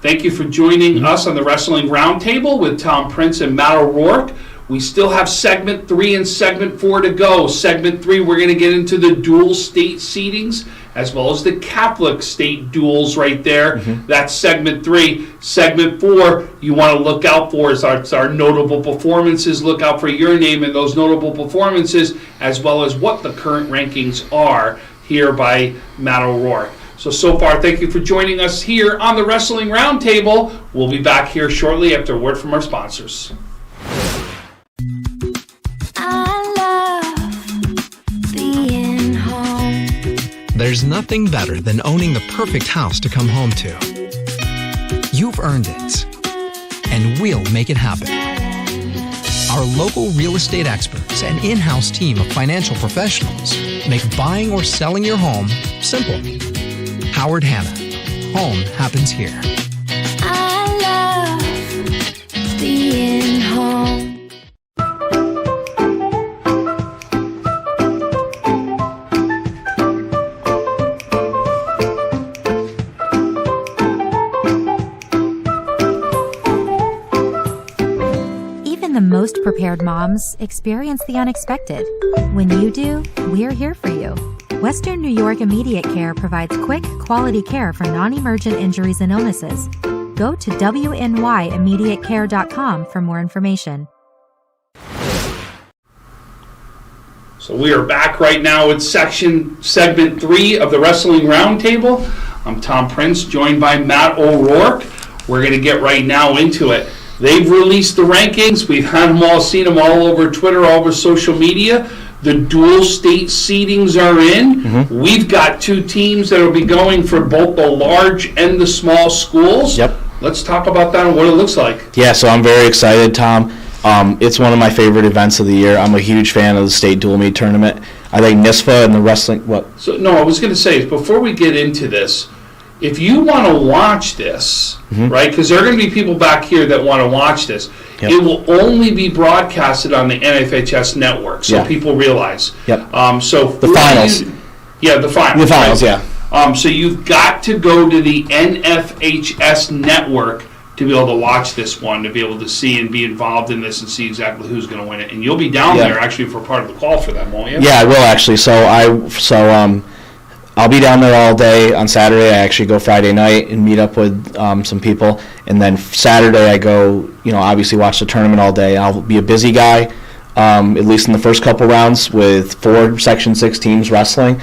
Thank you for joining us on the Wrestling Roundtable with Tom Prince and Matt O'Rourke. We still have segment 3 and segment 4 to go. Segment 3, we're going to get into the dual state seedings as well as the Catholic state duels right there. That's segment 3. Segment 4, you want to look out for is our notable performances. Look out for your name in those notable performances as well as what the current rankings are here by Matt O'Rourke. So far, thank you for joining us here on the Wrestling Roundtable. We'll be back here shortly after a word from our sponsors. There's nothing better than owning the perfect house to come home to. You've earned it, and we'll make it happen. Our local real estate experts and in-house team of financial professionals make buying or selling your home simple. Howard Hanna. Home happens here. I love being home. Even the most prepared moms experience the unexpected. When you do, we're here for you. Western New York Immediate Care provides quick, quality care for non-emergent injuries and illnesses. Go to WNYImmediatecare.com for more information. So we are back right now with segment 3 of the Wrestling Roundtable. I'm Tom Prince, joined by Matt O'Rourke. We're going to get right now into it. They've released the rankings. We've had them all, seen them all over Twitter, all over social media. The dual state seedings are in. We've got 2 teams that will be going for both the large and the small schools. Yep. Let's talk about that and what it looks like. yeah, so I'm very excited, Tom. It's one of my favorite events of the year. I'm a huge fan of the state dual meet tournament. I think NISFA and the wrestling. What? So, no, I was going to say, before we get into this, if you want to watch this, right, because there are going to be people back here that want to watch this, Yep. it will only be broadcasted on the NFHS network, so Yeah. people realize. Yep. So The finals. The finals. The finals, right? yeah. So you've got to go to the NFHS network to be able to watch this one, to be able to see and be involved in this and see exactly who's going to win it. And you'll be down Yeah. there actually for part of the call for them, won't you? Yeah, I will actually. I'll be down there all day on Saturday. I actually go Friday night and meet up with some people, and then Saturday I go, obviously watch the tournament all day. I'll be a busy guy, at least in the first couple rounds, with 4 Section 6 teams wrestling.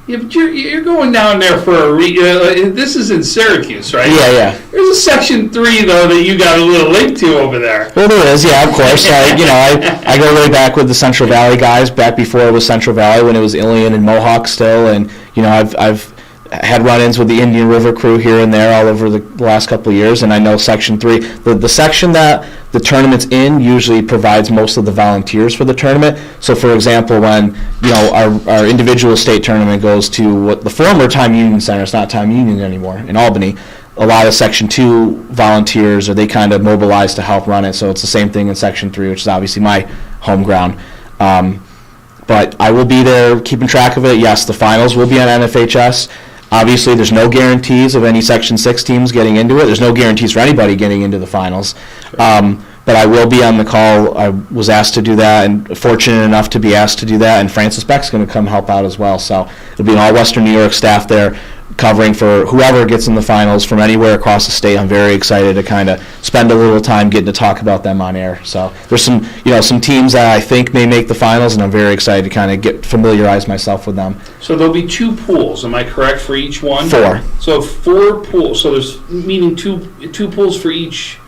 Yeah, but you're going down there for this is in Syracuse, right? Yeah. There's a Section 3 though that you got a little link to over there. Well, there is, yeah, of course. I go way back with the Central Valley guys, back before it was Central Valley, when it was Ilion and Mohawk still, and I've had run-ins with the Indian River crew here and there all over the last couple of years, and I know Section 3, the section that the tournament's in usually provides most of the volunteers for the tournament. So, for example, when our individual state tournament goes to what the former Time Union Center, it's not Time Union anymore, in Albany, a lot of Section 2 volunteers, or they kind of mobilize to help run it. So it's the same thing in Section 3, which is obviously my home ground. But I will be there keeping track of it. Yes, the finals will be on NFHS. Obviously, there's no guarantees of any Section 6 teams getting into it. There's no guarantees for anybody getting into the finals. But I will be on the call. I was asked to do that, and fortunate enough to be asked to do that, and Francis Beck's going to come help out as well. So it'll be an all Western New York staff there covering for whoever gets in the finals from anywhere across the state. I'm very excited to kind of spend a little time getting to talk about them on air. So there's some teams that I think may make the finals, and I'm very excited to kind of familiarize myself with them. So there'll be 2 pools, am I correct, for each one? 4. So 4 pools, so there's, meaning two pools for each?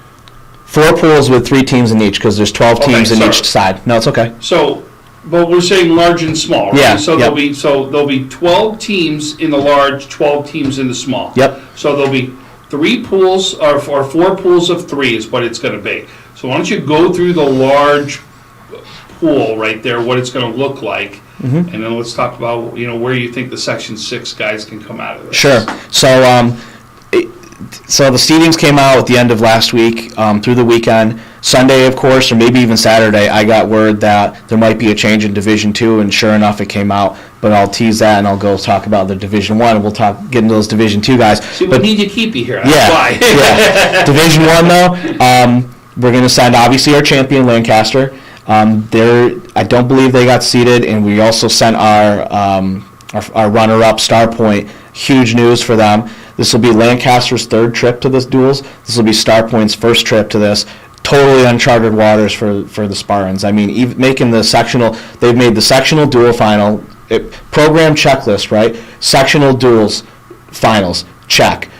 4 pools with 3 teams in each, because there's 12 teams in each side. No, it's okay. So, but we're saying large and small, right? Yeah, So there'll be 12 teams in the large, 12 teams in the small. Yep. So there'll be 3 pools, or 4 pools of 3 is what it's going to be. So why don't you go through the large pool right there, what it's going to look like, and then let's talk about where you think the Section 6 guys can come out of this. Sure. So the seedings came out at the end of last week, through the weekend. Sunday, of course, or maybe even Saturday, I got word that there might be a change in Division II, and sure enough, it came out. But I'll tease that, and I'll go talk about the Division I, and we'll get into those Division II guys. See, we need to keep you here. That's Yeah, why. yeah. Division I, though, we're going to send, obviously, our champion, Lancaster. I don't believe they got seeded, and we also sent our runner-up, Star Point. Huge news for them. This will be Lancaster's 3rd trip to this duels. This will be Star Point's 1st trip to this. Totally uncharted waters for the Spartans. I mean, even making the sectional, they've made the sectional dual final, program checklist, right? Sectional duels finals, check.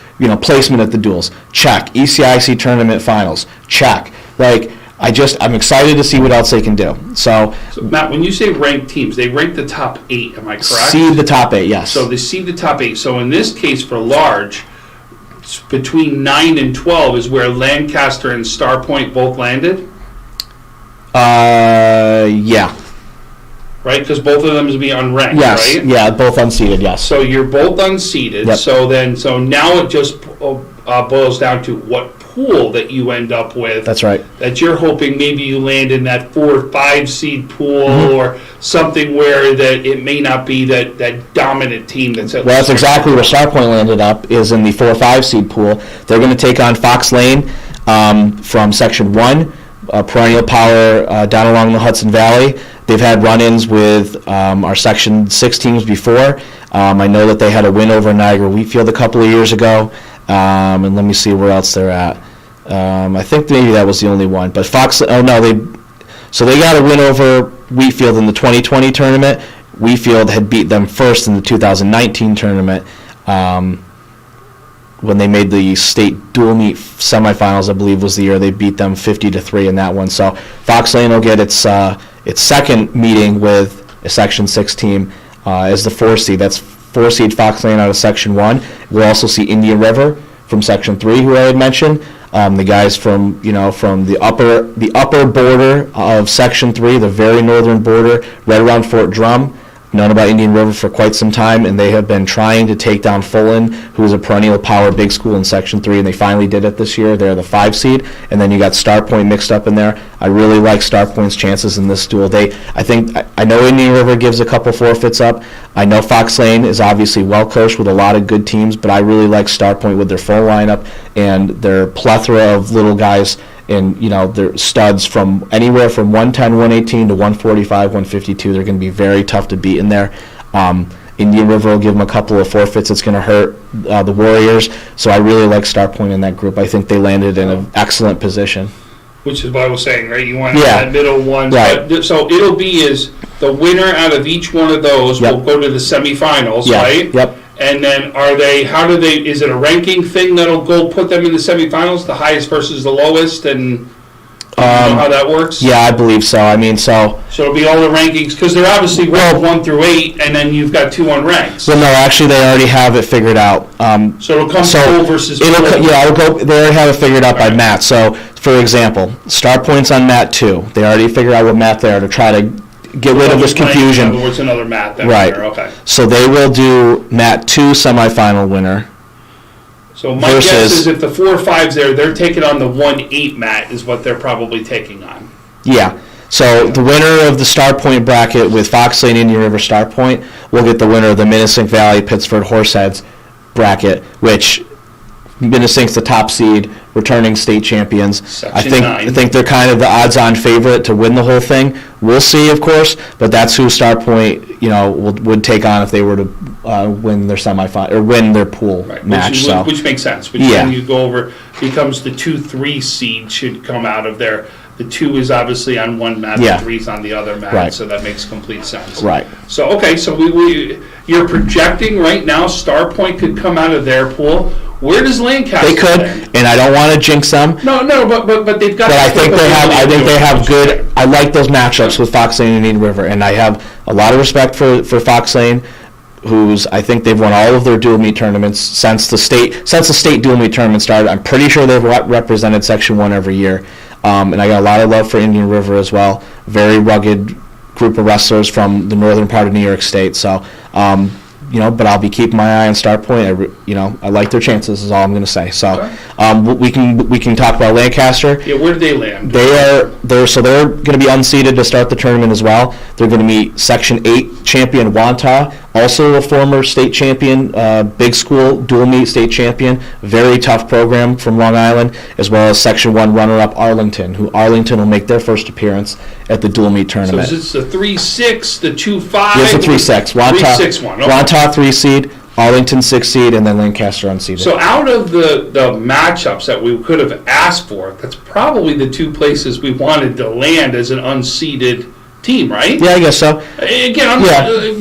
Placement at the duels, check. ECIC tournament finals, check. I'm excited to see what else they can do. So Matt, when you say ranked teams, they rank the top 8, am I correct? Seed the top 8, yes. So they seed the top 8. So in this case, for large, between 9 and 12 is where Lancaster and Star Point both landed? Yeah. Right? Because both of them is be unranked, Yes. right? Yeah, both unseeded, yes. So you're both unseeded. Yep. So now it just boils down to what pool that you end up with. That's right. That you're hoping maybe you land in that 4 or 5 seed pool, or something where that it may not be that dominant team that's at. Well, that's exactly where Star Point landed up, is in the 4 or 5 seed pool. They're going to take on Fox Lane from Section 1, perennial power down along the Hudson Valley. They've had run-ins with our Section 6 teams before. I know that they had a win over Niagara Wheatfield a couple of years ago. And let me see where else they're at. I think maybe that was the only one. But they got a win over Wheatfield in the 2020 tournament. Wheatfield had beat them first in the 2019 tournament when they made the state dual meet semifinals. I believe was the year they beat them 50-3 in that one. So Fox Lane will get its second meeting with a Section 6 team as the 4 seed. That's 4 seed Fox Lane out of Section 1. We'll also see Indian River from Section 3, who I had mentioned. The guys from the upper border of Section 3, the very northern border, right around Fort Drum. Known about Indian River for quite some time, and they have been trying to take down Fulton, who is a perennial power big school in Section 3, and they finally did it this year. They're the 5 seed, and then you got Star Point mixed up in there. I really like Star Point's chances in this duel. I know Indian River gives a couple forfeits up. I know Fox Lane is obviously well coached with a lot of good teams, but I really like Star Point with their full lineup and their plethora of little guys. And, they're studs from anywhere from 110, 118 to 145, 152. They're going to be very tough to beat in there. Indian River will give them a couple of forfeits. It's going to hurt the Warriors. So I really like Star Point in that group. I think they landed in an excellent position. Which is what I was saying, right? You want that middle one. Right. So it'll be the winner out of each one of those will go to the semifinals, right? Yep. And then is it a ranking thing that'll go put them in the semifinals, the highest versus the lowest, and you know how that works? Yeah, I believe so. So it'll be all the rankings, because they're obviously ranked 1 through 8, and then you've got 2 unranked. Well, no, actually they already have it figured out. So it'll come full versus full. It'll go. They already have it figured out by mat. So, for example, Star Point's on mat 2. They already figured out what mat they are to try to get rid of this confusion. In other words, another mat then. Right. Okay. So they will do mat 2 semifinal winner. So my guess is if the 4 or 5's there, they're taking on the 1-8 mat is what they're probably taking on. Yeah. So the winner of the Star Point bracket with Fox Lane, Indian River, Star Point will get the winner of the Minnesink Valley, Pittsford, Horseheads bracket, which Minnesink's the top seed, returning state champions. Section 9. I think they're kind of the odds-on favorite to win the whole thing. We'll see, of course, but that's who Star Point, would take on if they were to win their semifinal or win their pool match. Which makes sense. Which Yeah. then you go over becomes the 2-3 seed should come out of there. The 2 is obviously on one mat, Yeah. the 3 is on the other mat, Right. so that makes complete sense. Right. So okay, so you're projecting right now Star Point could come out of their pool. Where does Lancaster? They could, land? and I don't want to jinx them. No, but they've got. But I think they have good. I like those matchups with Fox Lane and Indian River, and I have a lot of respect for Fox Lane, who's I think they've won all of their dual meet tournaments since the state dual meet tournament started. I'm pretty sure they've represented Section 1 every year, and I got a lot of love for Indian River as well. Very rugged group of wrestlers from the northern part of New York State. So. But I'll be keeping my eye on Star Point. I like their chances. Is all I'm going to say. So, we can talk about Lancaster. Yeah, where did they land? They're going to be unseeded to start the tournament as well. They're going to meet Section 8 champion Wantagh, also a former state champion, big school dual meet state champion. Very tough program from Long Island, as well as Section 1 runner-up Arlington, who Arlington will make their first appearance at the dual meet tournament. So it's the 3-6, the 2-5. Here's the 3-6. Wantagh 3-6-1. Okay. Wantagh 3 seed, Arlington 6 seed, and then Lancaster unseeded. So out of the matchups that we could have asked for, that's probably the 2 places we wanted to land as an unseeded team, right? Yeah, I guess so. Again,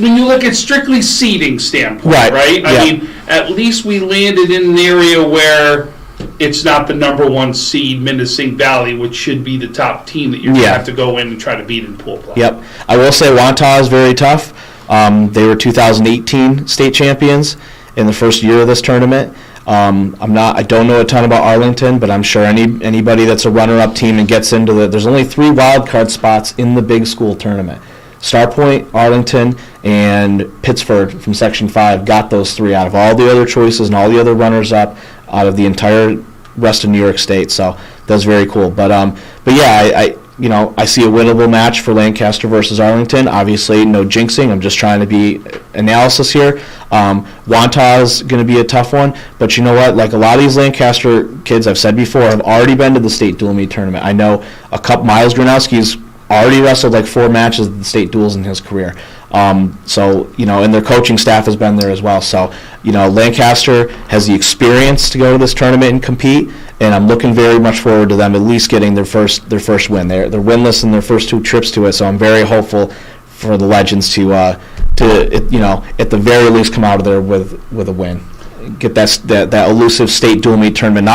when you look at strictly seeding standpoint, right? I mean, at least we landed in an area where it's not the number 1 seed, Minisink Valley, which should be the top team that you're going to have to go in and try to beat in pool play. Yep. I will say Wantagh is very tough. They were 2018 state champions in the first year of this tournament. I don't know a ton about Arlington, but I'm sure anybody that's a runner-up team and gets into there's only 3 wild card spots in the big school tournament. Star Point, Arlington, and Pittsford from Section 5 got those 3 out of all the other choices and all the other runners-up out of the entire rest of New York State. So that's very cool. But yeah, I see a winnable match for Lancaster versus Arlington. Obviously, no jinxing. I'm just trying to be analysis here. Wantagh is going to be a tough one, but you know what? Like a lot of these Lancaster kids, I've said before, have already been to the state dual meet tournament. I know Miles Gronowski's already wrestled like 4 matches at the state duels in his career. And their coaching staff has been there as well. So, Lancaster has the experience to go to this tournament and compete, and I'm looking very much forward to them at least getting their first win. They're winless in their first 2 trips to it, so I'm very hopeful for the Legends to at the very least come out of there with a win. Get that elusive state dual meet tournament.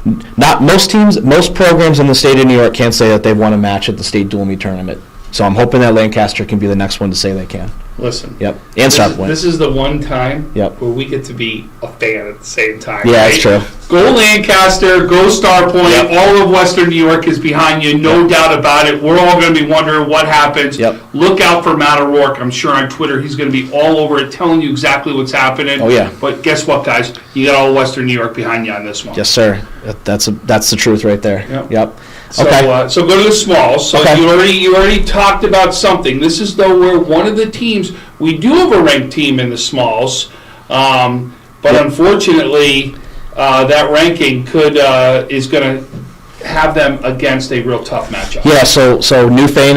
Most programs in the state of New York can't say that they've won a match at the state dual meet tournament. So I'm hoping that Lancaster can be the next one to say they can. Listen. Yep. And Star Point. This is the one time where we get to be a fan at the same time. Yeah, right? that's true. Go Lancaster, go Star Point. Yep. All of Western New York is behind you, no doubt about it. We're all going to be wondering what happens. Yep. Look out for Matt O'Rourke. I'm sure on Twitter he's going to be all over it, telling you exactly what's happening. Oh, yeah. But guess what, guys? You got all of Western New York behind you on this one. Yes, sir. That's the truth right there. Yep. So, okay. So go to the smalls. So okay. you already talked about something. This is though where one of the teams, we do have a ranked team in the smalls, but unfortunately that ranking is going to have them against a real tough matchup. Yeah. So Newfane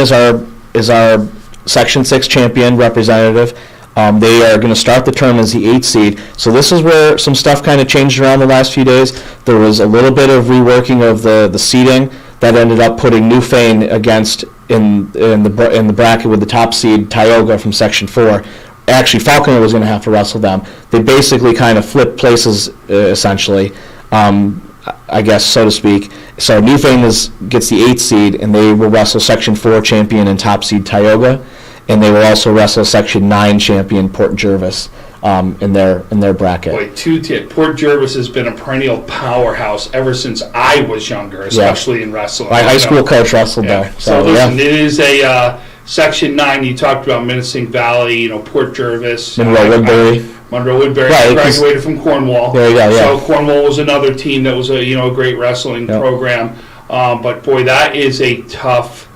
is our Section 6 champion representative. They are going to start the tournament as the 8th seed. So this is where some stuff kind of changed around the last few days. There was a little bit of reworking of the seeding that ended up putting Newfane against in the bracket with the top seed Tioga from Section 4. Actually, Falconer was going to have to wrestle them. They basically kind of flipped places essentially, I guess so to speak. So Newfane gets the 8th seed, and they will wrestle Section 4 champion and top seed Tioga. And they will also wrestle Section 9 champion Port Jervis in their bracket. Boy, Port Jervis has been a perennial powerhouse ever since I was younger, especially in wrestling. My high school coach wrestled there. So listen, it is a Section 9. You talked about Minisink Valley, Port Jervis, Monroe Woodbury. Right, graduated from Cornwall. There you go. Yeah. So Cornwall was another team that was a great wrestling program. But boy, that is a tough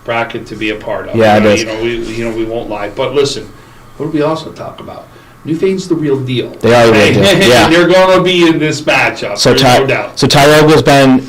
bracket to be a part of. Yeah, it is. We won't lie. But listen, what did we also talk about? Newfane's the real deal. They are the real deal. Yeah. They're going to be in this matchup. So no doubt. So Tioga's been,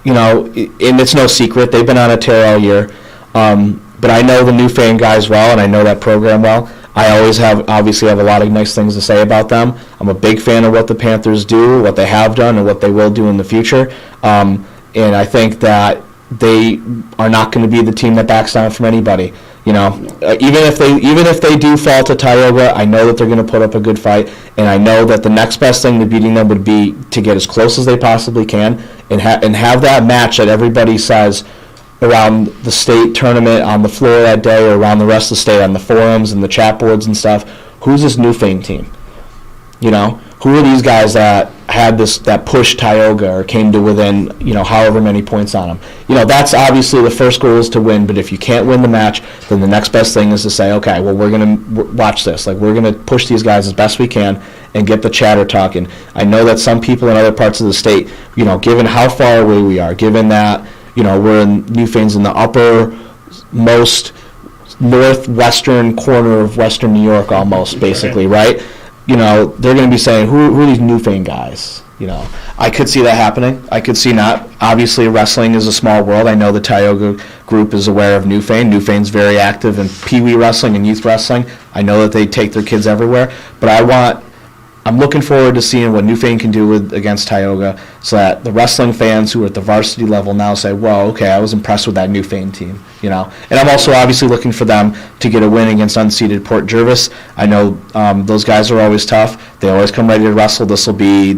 and it's no secret, they've been on a tear all year. But I know the Newfane guys well, and I know that program well. I always obviously have a lot of nice things to say about them. I'm a big fan of what the Panthers do, what they have done, and what they will do in the future. And I think that they are not going to be the team that backs down from anybody. Even if they do fall to Tioga, I know that they're going to put up a good fight, and I know that the next best thing to beating them would be to get as close as they possibly can and have that match that everybody says around the state tournament on the floor that day, or around the rest of the state on the forums and the chat boards and stuff. Who's this Newfane team? Who are these guys that had that push Tioga or came to within, however many points on them? That's obviously the first goal is to win, but if you can't win the match, then the next best thing is to say, okay, well, we're going to watch this. Like, we're going to push these guys as best we can and get the chatter talking. I know that some people in other parts of the state, given how far away we are, given that, we're in Newfane's in the uppermost northwestern corner of Western New York almost, basically, right? They're going to be saying, who are these Newfane guys? I could see that happening. I could see not. Obviously, wrestling is a small world. I know the Tioga group is aware of Newfane. Newfane's very active in Pee-wee wrestling and youth wrestling. I know that they take their kids everywhere. But I'm looking forward to seeing what Newfane can do against Tioga, so that the wrestling fans who are at the varsity level now say, "Whoa, okay, I was impressed with that Newfane team." And I'm also obviously looking for them to get a win against unseeded Port Jervis. I know those guys are always tough. They always come ready to wrestle. This will be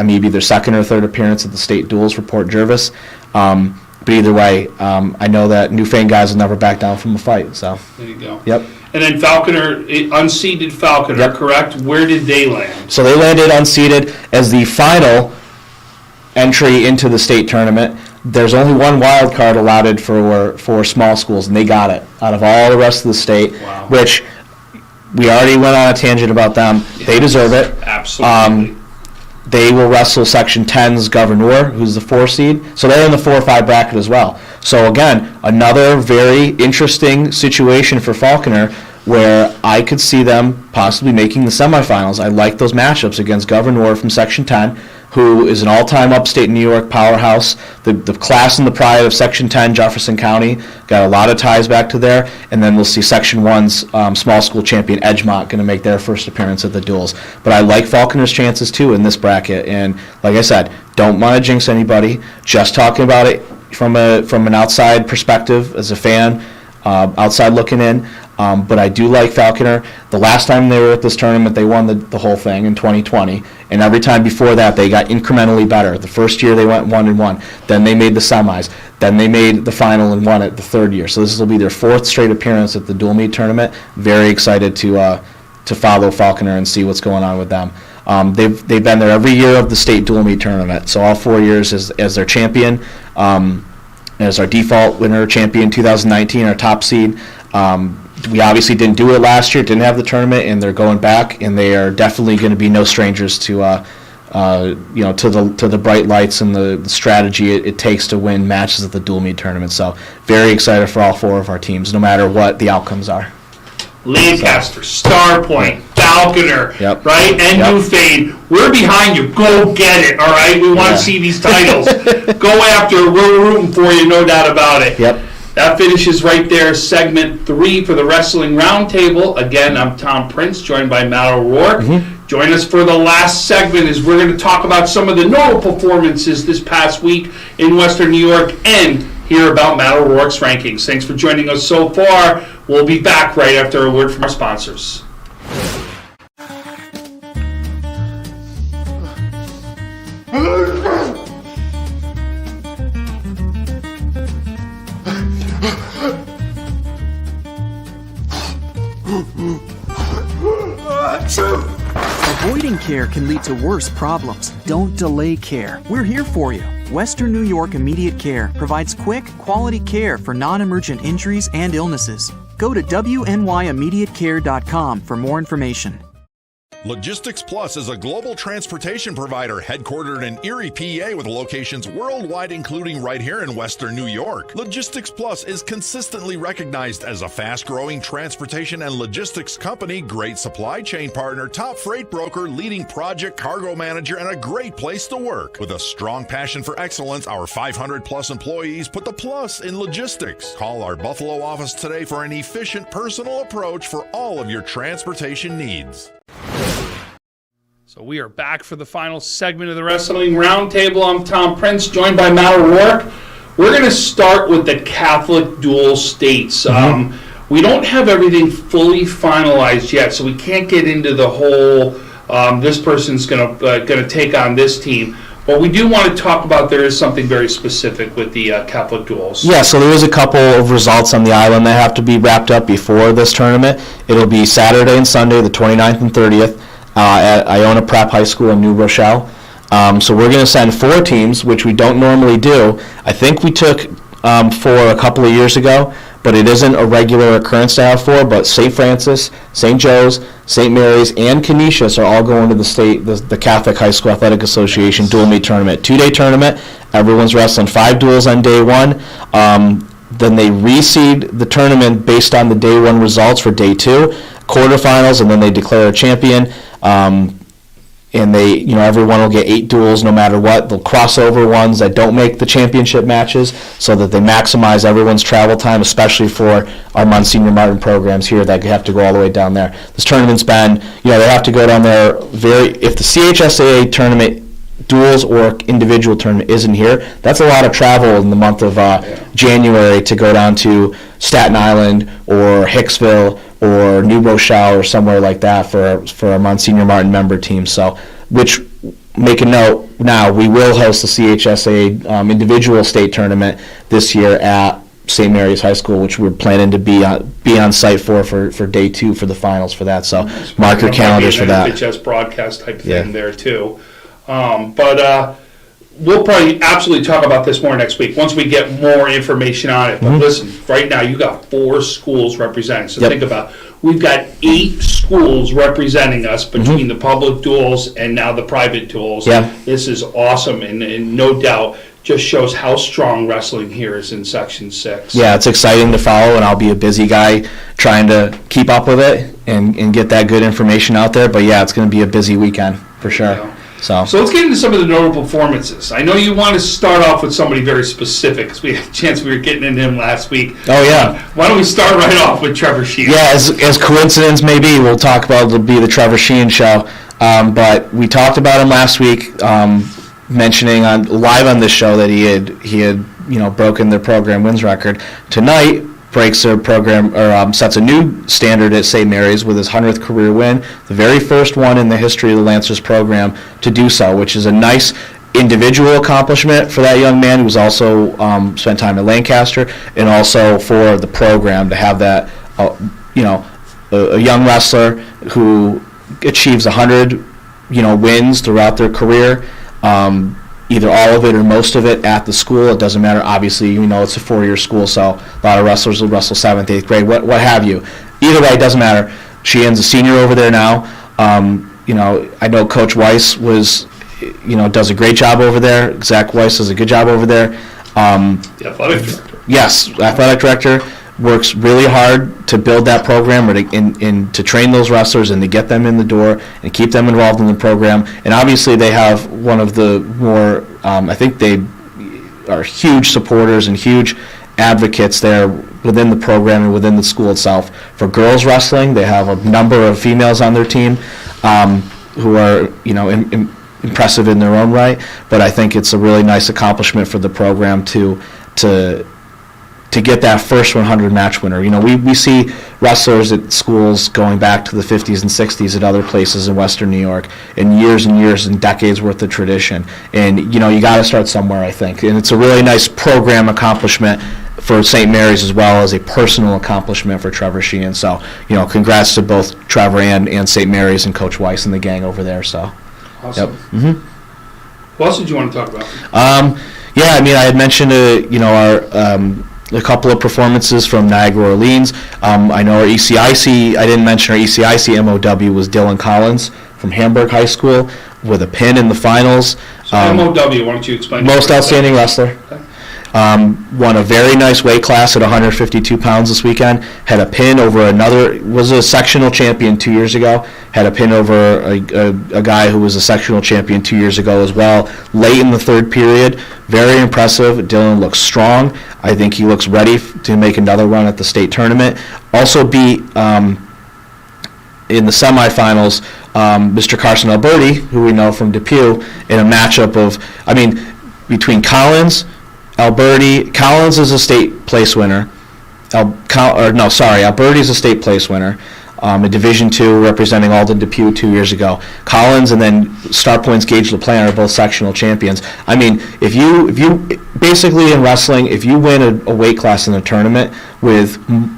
maybe their second or third appearance at the state duels for Port Jervis. But either way, I know that Newfane guys will never back down from a fight. So there you go. Yep. And then Falconer, unseeded Falconer, Yep. correct? Where did they land? So they landed unseeded as the final entry into the state tournament. There's only one wild card allotted for small schools, and they got it out of all the rest of the state, Wow. which we already went on a tangent about them. Yeah. They deserve it. Absolutely. They will wrestle Section 10's Governor, who's the 4 seed. So they're in the 4 or 5 bracket as well. So again, another very interesting situation for Falconer, where I could see them possibly making the semifinals. I like those matchups against Governor from Section 10, who is an all-time upstate New York powerhouse. The class and the pride of Section 10, Jefferson County, got a lot of ties back to there. And then we'll see Section 1's small school champion, Edgemont, going to make their first appearance at the duels. But I like Falconer's chances, too, in this bracket. And like I said, don't want to jinx anybody. Just talking about it from an outside perspective as a fan, outside looking in. But I do like Falconer. The last time they were at this tournament, they won the whole thing in 2020. And every time before that, they got incrementally better. The first year, they went 1-1. Then they made the semis. Then they made the final and won it the third year. So this will be their 4th straight appearance at the dual meet tournament. Very excited to follow Falconer and see what's going on with them. They've been there every year of the state dual meet tournament. So all 4 years as their champion, as our default winner champion 2019, our top seed. We obviously didn't do it last year, didn't have the tournament, and they're going back, and they are definitely going to be no strangers to the bright lights and the strategy it takes to win matches at the dual meet tournament. So very excited for all 4 of our teams, no matter what the outcomes are. Lancaster, Starpoint, Falconer, Yep. right? And Yep. Newfane. We're behind you. Go get it, all right? We want to see these titles. Go after it. We're rooting for you, no doubt about it. Yep. That finishes right there, segment 3 for the Wrestling Roundtable. Again, I'm Tom Prince, joined by Matt O'Rourke. Join us for the last segment as we're going to talk about some of the notable performances this past week in Western New York and hear about Matt O'Rourke's rankings. Thanks for joining us so far. We'll be back right after a word from our sponsors. Avoiding care can lead to worse problems. Don't delay care. We're here for you. Western New York Immediate Care provides quick, quality care for non-emergent injuries and illnesses. Go to WNYImmediatecare.com for more information. Logistics Plus is a global transportation provider headquartered in Erie, PA, with locations worldwide, including right here in Western New York. Logistics Plus is consistently recognized as a fast-growing transportation and logistics company, great supply chain partner, top freight broker, leading project cargo manager, and a great place to work. With a strong passion for excellence, our 500-plus employees put the plus in logistics. Call our Buffalo office today for an efficient, personal approach for all of your transportation needs. So we are back for the final segment of the Wrestling Roundtable. I'm Tom Prince, joined by Matt O'Rourke. We're going to start with the Catholic dual states. We don't have everything fully finalized yet, so we can't get into the whole, this person's going to take on this team. But we do want to talk about, there is something very specific with the Catholic duels. Yeah, so there is a couple of results on the island that have to be wrapped up before this tournament. It'll be Saturday and Sunday, the 29th and 30th. At Iona Prep High School in New Rochelle. So we're going to send 4 teams, which we don't normally do. I think we took 4 a couple of years ago, but it isn't a regular occurrence to have 4. But St. Francis, St. Joe's, St. Mary's, and Canisius are all going to the Catholic High School Athletic Association dual meet tournament. 2-day tournament. Everyone's wrestling 5 duels on day 1. Then they reseed the tournament based on the day 1 results for day 2, quarterfinals, and then they declare a champion. And they, everyone will get 8 duels no matter what. They'll cross over ones that don't make the championship matches so that they maximize everyone's travel time, especially for our Monsignor Martin programs here that have to go all the way down there. This tournament's been, they have to go down there if the CHSAA tournament duels or individual tournament isn't here, that's a lot of travel in the month of January to go down to Staten Island or Hicksville or New Rochelle or somewhere like that for a Monsignor Martin member team. So, which, make a note now, we will host the CHSA individual state tournament this year at St. Mary's High School, which we're planning to be on site for day 2 for the finals for that. So mark your calendars for that. NHS broadcast type thing there too. But we'll probably absolutely talk about this more next week once we get more information on it. But listen, right now you got 4 schools representing. So think about it. We've got 8 schools representing us between the public duels and now the private duels. Yeah. This is awesome, and no doubt just shows how strong wrestling here is in Section 6. Yeah, it's exciting to follow, and I'll be a busy guy trying to keep up with it and get that good information out there. But yeah, it's going to be a busy weekend for sure. Yeah. So let's get into some of the notable performances. I know you want to start off with somebody very specific because we had a chance we were getting into him last week. Oh, yeah. Why don't we start right off with Trevor Sheehan? Yeah, as coincidence may be, we'll talk about it'll be the Trevor Sheehan show. But we talked about him last week, mentioning live on this show that he had broken their program wins record. Tonight breaks their program or sets a new standard at St. Mary's with his 100th career win, the very first one in the history of the Lancers program to do so, which is a nice individual accomplishment for that young man who's also spent time at Lancaster, and also for the program to have that, a young wrestler who achieves 100, wins throughout their career. Either all of it or most of it at the school. It doesn't matter. Obviously, it's a 4-year school, so a lot of wrestlers will wrestle 7th, 8th grade, what have you. Either way, it doesn't matter. Sheehan's a senior over there now. I know Coach Weiss does a great job over there. Zach Weiss does a good job over there. The athletic director. Yes, athletic director works really hard to build that program and to train those wrestlers and to get them in the door and keep them involved in the program. And obviously they have one of the more, I think they are huge supporters and huge advocates there within the program and within the school itself. For girls wrestling, they have a number of females on their team who are, impressive in their own right. But I think it's a really nice accomplishment for the program to get that first 100 match winner. We see wrestlers at schools going back to the 50s and 60s at other places in Western New York, and years and decades worth of tradition. And, you got to start somewhere, I think. And it's a really nice program accomplishment for St. Mary's as well as a personal accomplishment for Trevor Sheehan. So, congrats to both Trevor and St. Mary's and Coach Weiss and the gang over there. So, awesome. Yep. Mm-hmm. What else did you want to talk about? I had mentioned, a couple of performances from Niagara, Orleans. I know our ECIC, I didn't mention our ECIC MOW was Dylan Collins from Hamburg High School with a pin in the finals. So MOW, why don't you explain? Most outstanding wrestler. Okay. Won a very nice weight class at 152 pounds this weekend. Had a pin over was a sectional champion 2 years ago. Had a pin over a guy who was a sectional champion 2 years ago as well. Late in the third period. Very impressive. Dylan looks strong. I think he looks ready to make another run at the state tournament. Also beat, in the semifinals, Mr. Carson Alberti, who we know from Depew, in a matchup between Collins, Alberti. Collins is a state place winner. Alberti is a state place winner. In Division II, representing Alden Depew 2 years ago. Collins and then Star Point's Gage LaPlante are both sectional champions. I mean, if you basically in wrestling, if you win a weight class in a tournament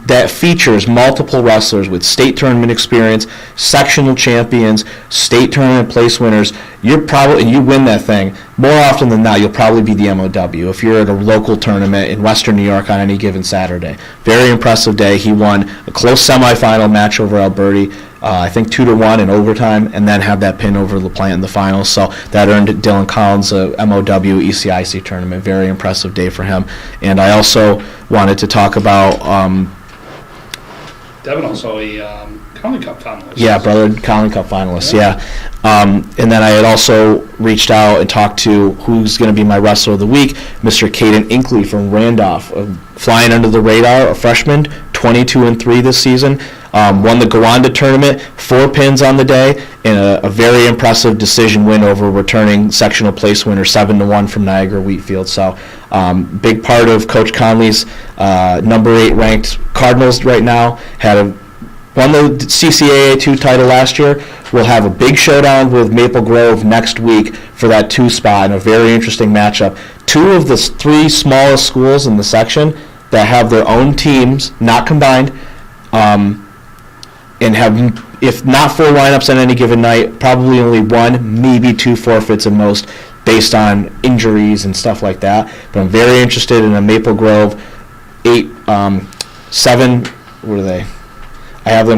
that features multiple wrestlers with state tournament experience, sectional champions, state tournament place winners, and you win that thing, more often than not, you'll probably be the MOW if you're at a local tournament in Western New York on any given Saturday. Very impressive day. He won a close semifinal match over Alberti, I think 2-1 in overtime, and then had that pin over LaPlante in the finals. So that earned Dylan Collins a MOW ECIC tournament. Very impressive day for him. And I also wanted to talk about Devin also a Conley Cup finalist. Yeah, brother Conley Cup finalist, yeah. And then I had also reached out and talked to who's going to be my wrestler of the week, Mr. Caden Inkley from Randolph, flying under the radar, a freshman, 22-3 this season. Won the Gowanda tournament, 4 pins on the day, and a very impressive decision win over returning sectional place winner 7-1 from Niagara Wheatfield. So big part of Coach Conley's number 8 ranked Cardinals right now. Won the CCAA 2 title last year. We'll have a big showdown with Maple Grove next week for that 2 spot, and a very interesting matchup. 2 of the 3 smallest schools in the section that have their own teams, not combined, and have, if not 4 lineups on any given night, probably only 1, maybe 2 forfeits at most, based on injuries and stuff like that. But I'm very interested in a Maple Grove 7. What are they? I have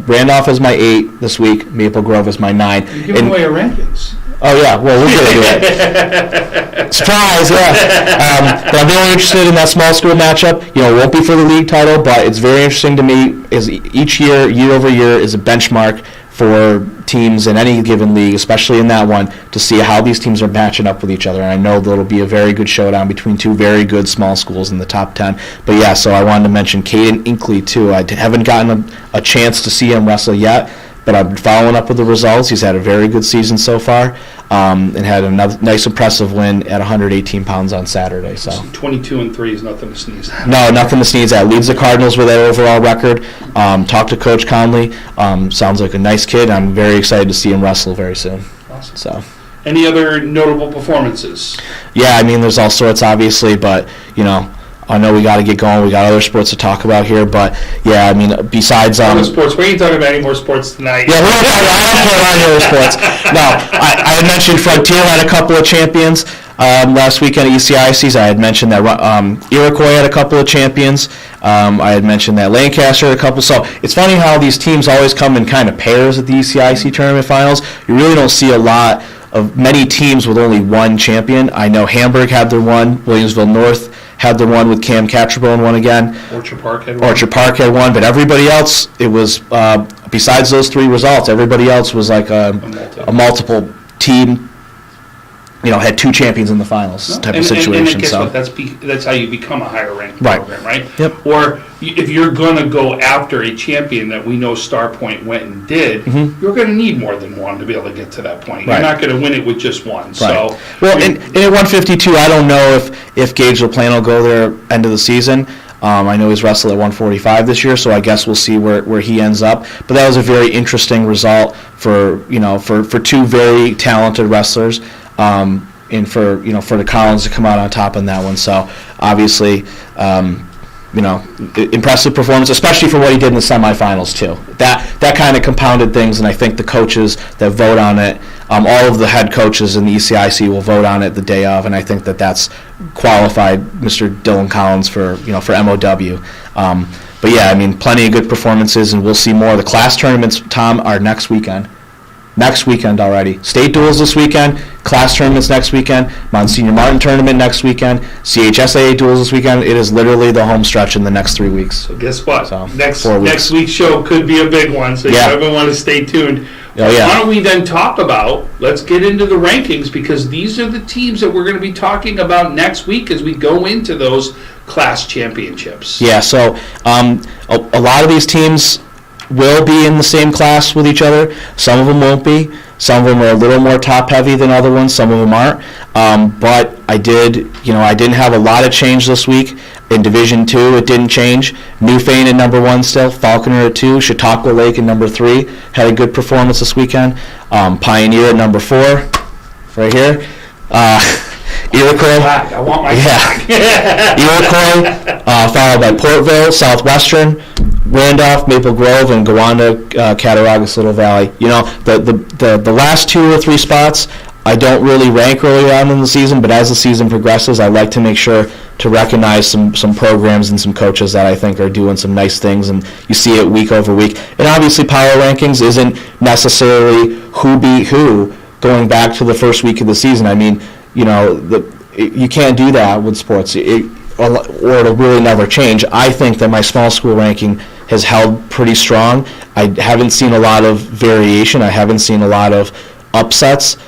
Randolph as my 8 this week, Maple Grove as my 9. You're giving away your rankings. Oh yeah, well we're gonna do it. Surprise, yeah. But I'm very interested in that small school matchup. It won't be for the league title, but it's very interesting to me. Is each year over year, is a benchmark for teams in any given league, especially in that one, to see how these teams are matching up with each other. And I know that'll be a very good showdown between 2 very good small schools in the top 10. But yeah, so I wanted to mention Caden Inkley too. I haven't gotten a chance to see him wrestle yet, but I've been following up with the results. He's had a very good season so far, and had a nice impressive win at 118 pounds on Saturday. So 22-3 is nothing to sneeze at. No, nothing to sneeze at. Leads the Cardinals with that overall record. Talked to Coach Conley. Sounds like a nice kid. I'm very excited to see him wrestle very soon. Awesome. So. Any other notable performances? Yeah, there's all sorts, obviously, but I know we got to get going. We got other sports to talk about here, but yeah, besides other sports, we ain't talking about any more sports tonight. Yeah, I don't care about any other sports. No, I had mentioned Frontier had a couple of champions last weekend at ECICs. I had mentioned that Iroquois had a couple of champions. I had mentioned that Lancaster had a couple. So it's funny how these teams always come in kind of pairs at the ECIC tournament finals. You really don't see a lot of many teams with only 1 champion. I know Hamburg had their one, Williamsville North had their one with Cam Catcherbone won again. Orchard Park had one. But everybody else, it was, besides those 3 results, everybody else was like a multiple team, had 2 champions in the finals type of situation. And guess what? That's how you become a higher ranked program, right? Yep. Or if you're going to go after a champion that we know Star Point went and did, you're going to need more than 1 to be able to get to that point. You're not going to win it with just 1. Right. So, well, and at 152, I don't know if Gage LaPlante will go there end of the season. I know he's wrestled at 145 this year, so I guess we'll see where he ends up. But that was a very interesting result for 2 very talented wrestlers, and for the Collins to come out on top on that one. So obviously, impressive performance, especially for what he did in the semifinals too. That kind of compounded things, and I think the coaches that vote on it, all of the head coaches in the ECIC will vote on it the day of, and I think that's qualified Mr. Dylan Collins for MOW. But yeah, plenty of good performances, and we'll see more. The class tournaments, Tom, are next weekend. next weekend already. State duels this weekend, class tournaments next weekend, Monsignor Martin tournament next weekend, CHSAA duels this weekend. It is literally the home stretch in the next 3 weeks. So guess what? So, next 4 weeks. next week's show could be a big one, so Yeah. everyone want to stay tuned. Oh, yeah. Why don't we then talk about, let's get into the rankings, because these are the teams that we're going to be talking about next week as we go into those class championships. Yeah, so a lot of these teams will be in the same class with each other. Some of them won't be. Some of them are a little more top-heavy than other ones. Some of them aren't. But I didn't have a lot of change this week. In Division II, it didn't change. Newfane at number 1 still. Falconer at 2. Chautauqua Lake at number 3. Had a good performance this weekend. Pioneer at number 4. Right here. Iroquois. I want my Iroquois, followed by Portville, Southwestern, Randolph, Maple Grove, and Gowanda, Cattaraugus, Little Valley. The last 2 or 3 spots I don't really rank early on in the season, but as the season progresses, I like to make sure to recognize some programs and some coaches that I think are doing some nice things, and you see it week over week. And obviously power rankings isn't necessarily who beat who going back to the first week of the season. I mean, you can't do that with sports, or it'll really never change. I think that my small school ranking has held pretty strong. I haven't seen a lot of variation. I haven't seen a lot of upsets.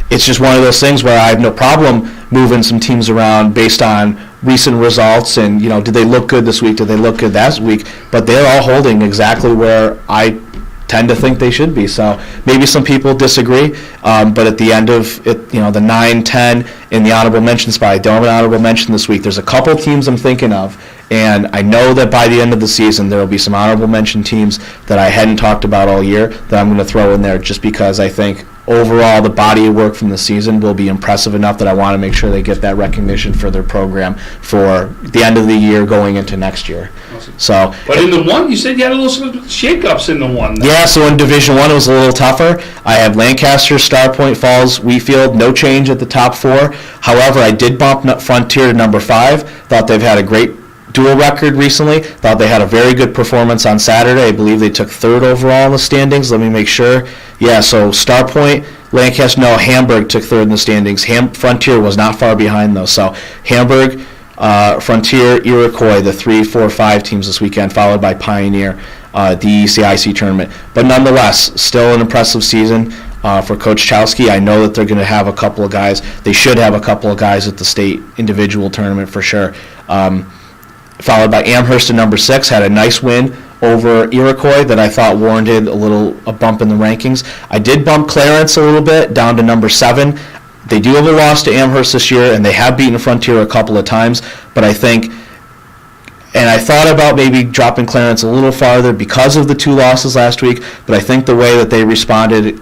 It's just one of those things where I have no problem moving some teams around based on recent results and, did they look good this week? Did they look good last week? But they're all holding exactly where I tend to think they should be. So maybe some people disagree, but at the end of it, the 9, 10 in the honorable mention spot, I don't have an honorable mention this week. There's a couple teams I'm thinking of, and I know that by the end of the season there will be some honorable mention teams that I hadn't talked about all year that I'm going to throw in there just because I think overall the body of work from the season will be impressive enough that I want to make sure they get that recognition for their program for the end of the year going into next year. Awesome. So, but in the one, you said you had a little shakeups in the one. Though. Yeah, so in Division I it was a little tougher. I have Lancaster, Star Point, Falls, Wheatfield, no change at the top 4. However, I did bump Frontier to number 5. Thought they've had a great dual record recently. Thought they had a very good performance on Saturday. I believe they took 3rd overall in the standings. Let me make sure. Yeah, so Star Point, Lancaster, no, Hamburg took 3rd in the standings. Frontier was not far behind, though. So Hamburg, Frontier, Iroquois, the 3, 4, 5 teams this weekend, followed by Pioneer, the ECIC tournament. But nonetheless, still an impressive season for Coach Chowski. I know that they're going to have a couple of guys. They should have a couple of guys at the state individual tournament for sure. Followed by Amherst at number 6, had a nice win over Iroquois that I thought warranted a bump in the rankings. I did bump Clarence a little bit down to number 7. They do have a loss to Amherst this year, and they have beaten Frontier a couple of times, but I think, and I thought about maybe dropping Clarence a little farther because of the 2 losses last week, but I think the way that they responded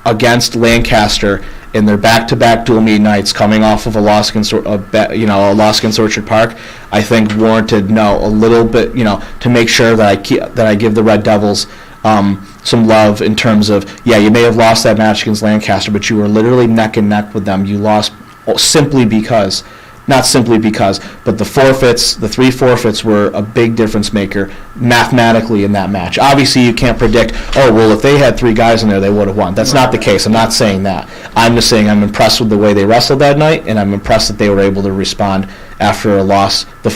against Lancaster in their back-to-back dual meet nights, coming off of a loss against Orchard Park, I think warranted a little bit, to make sure that I give the Red Devils some love in terms of, you may have lost that match against Lancaster, but you were literally neck and neck with them. You lost simply because, not simply because, but the 3 forfeits were a big difference maker mathematically in that match. Obviously, you can't predict, if they had 3 guys in there, they would have won. That's not the case. I'm not saying that. I'm just saying I'm impressed with the way they wrestled that night, and I'm impressed that they were able to respond after a loss the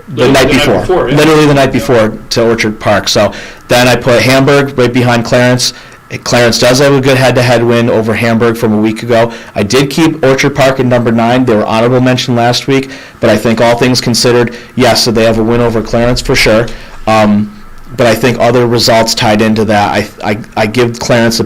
night before. Literally the night before to Orchard Park. So then I put Hamburg right behind Clarence. Clarence does have a good head-to-head win over Hamburg from a week ago. I did keep Orchard Park at number 9. They were honorable mention last week, but I think all things considered, yes, so they have a win over Clarence for sure. But I think other results tied into that, I give Clarence the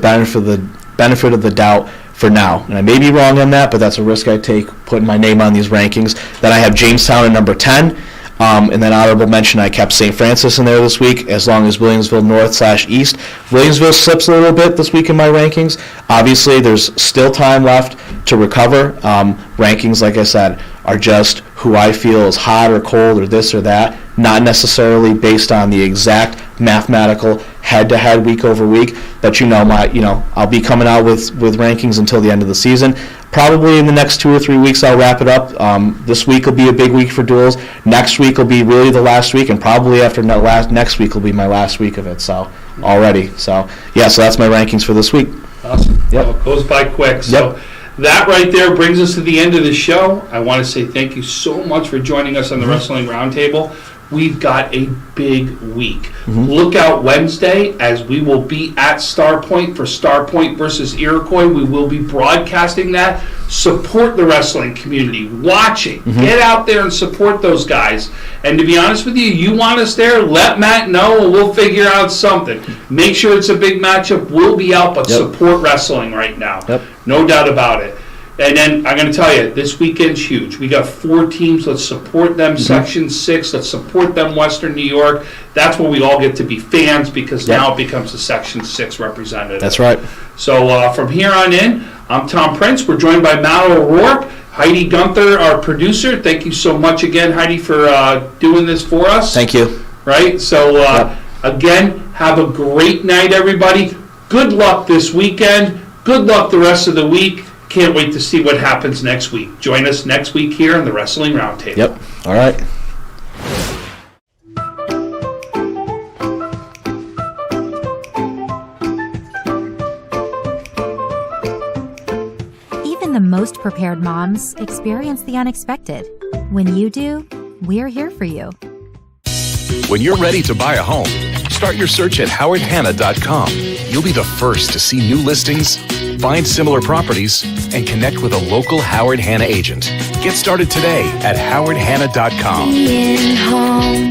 benefit of the doubt for now. And I may be wrong on that, but that's a risk I take putting my name on these rankings. Then I have Jamestown at number 10. And then honorable mention, I kept St. Francis in there this week, as long as Williamsville North/East. Williamsville slips a little bit this week in my rankings. Obviously, there's still time left to recover. Rankings, like I said, are just who I feel is hot or cold or this or that, not necessarily based on the exact mathematical head-to-head, week over week, but I'll be coming out with rankings until the end of the season. Probably in the next 2 or 3 weeks, I'll wrap it up. This week will be a big week for duels. Next week will be really the last week, and probably after next week will be my last week of it. So already, so that's my rankings for this week. Awesome. Yep. Well, it goes by quick. So that right there brings us to the end of the show. I want to say thank you so much for joining us on the Wrestling Roundtable. We've got a big week. Look out Wednesday as we will be at Starpoint for Starpoint versus Iroquois. We will be broadcasting that. Support the wrestling community. Watch it. Get out there and support those guys. And to be honest with you want us there, let Matt know and we'll figure out something. Make sure it's a big matchup. We'll be out, but support wrestling right now. No doubt about it. And then I'm going to tell you, this weekend's huge. We got 4 teams. Let's support them. Section 6. Let's support them. Western New York. That's where we all get to be fans because now it becomes the Section 6 representative. That's right. So from here on in, I'm Tom Prince. We're joined by Matt O'Rourke, Heidi Gunther, our producer. Thank you so much again, Heidi, for doing this for us. Thank you. Right? So again, have a great night, everybody. Good luck this weekend. Good luck the rest of the week. Can't wait to see what happens next week. Join us next week here on the Wrestling Roundtable. Yep. All right. Even the most prepared moms experience the unexpected. When you do, we're here for you. When you're ready to buy a home, start your search at howardhanna.com. You'll be the first to see new listings, find similar properties, and connect with a local Howard Hanna agent. Get started today at howardhanna.com. Being home.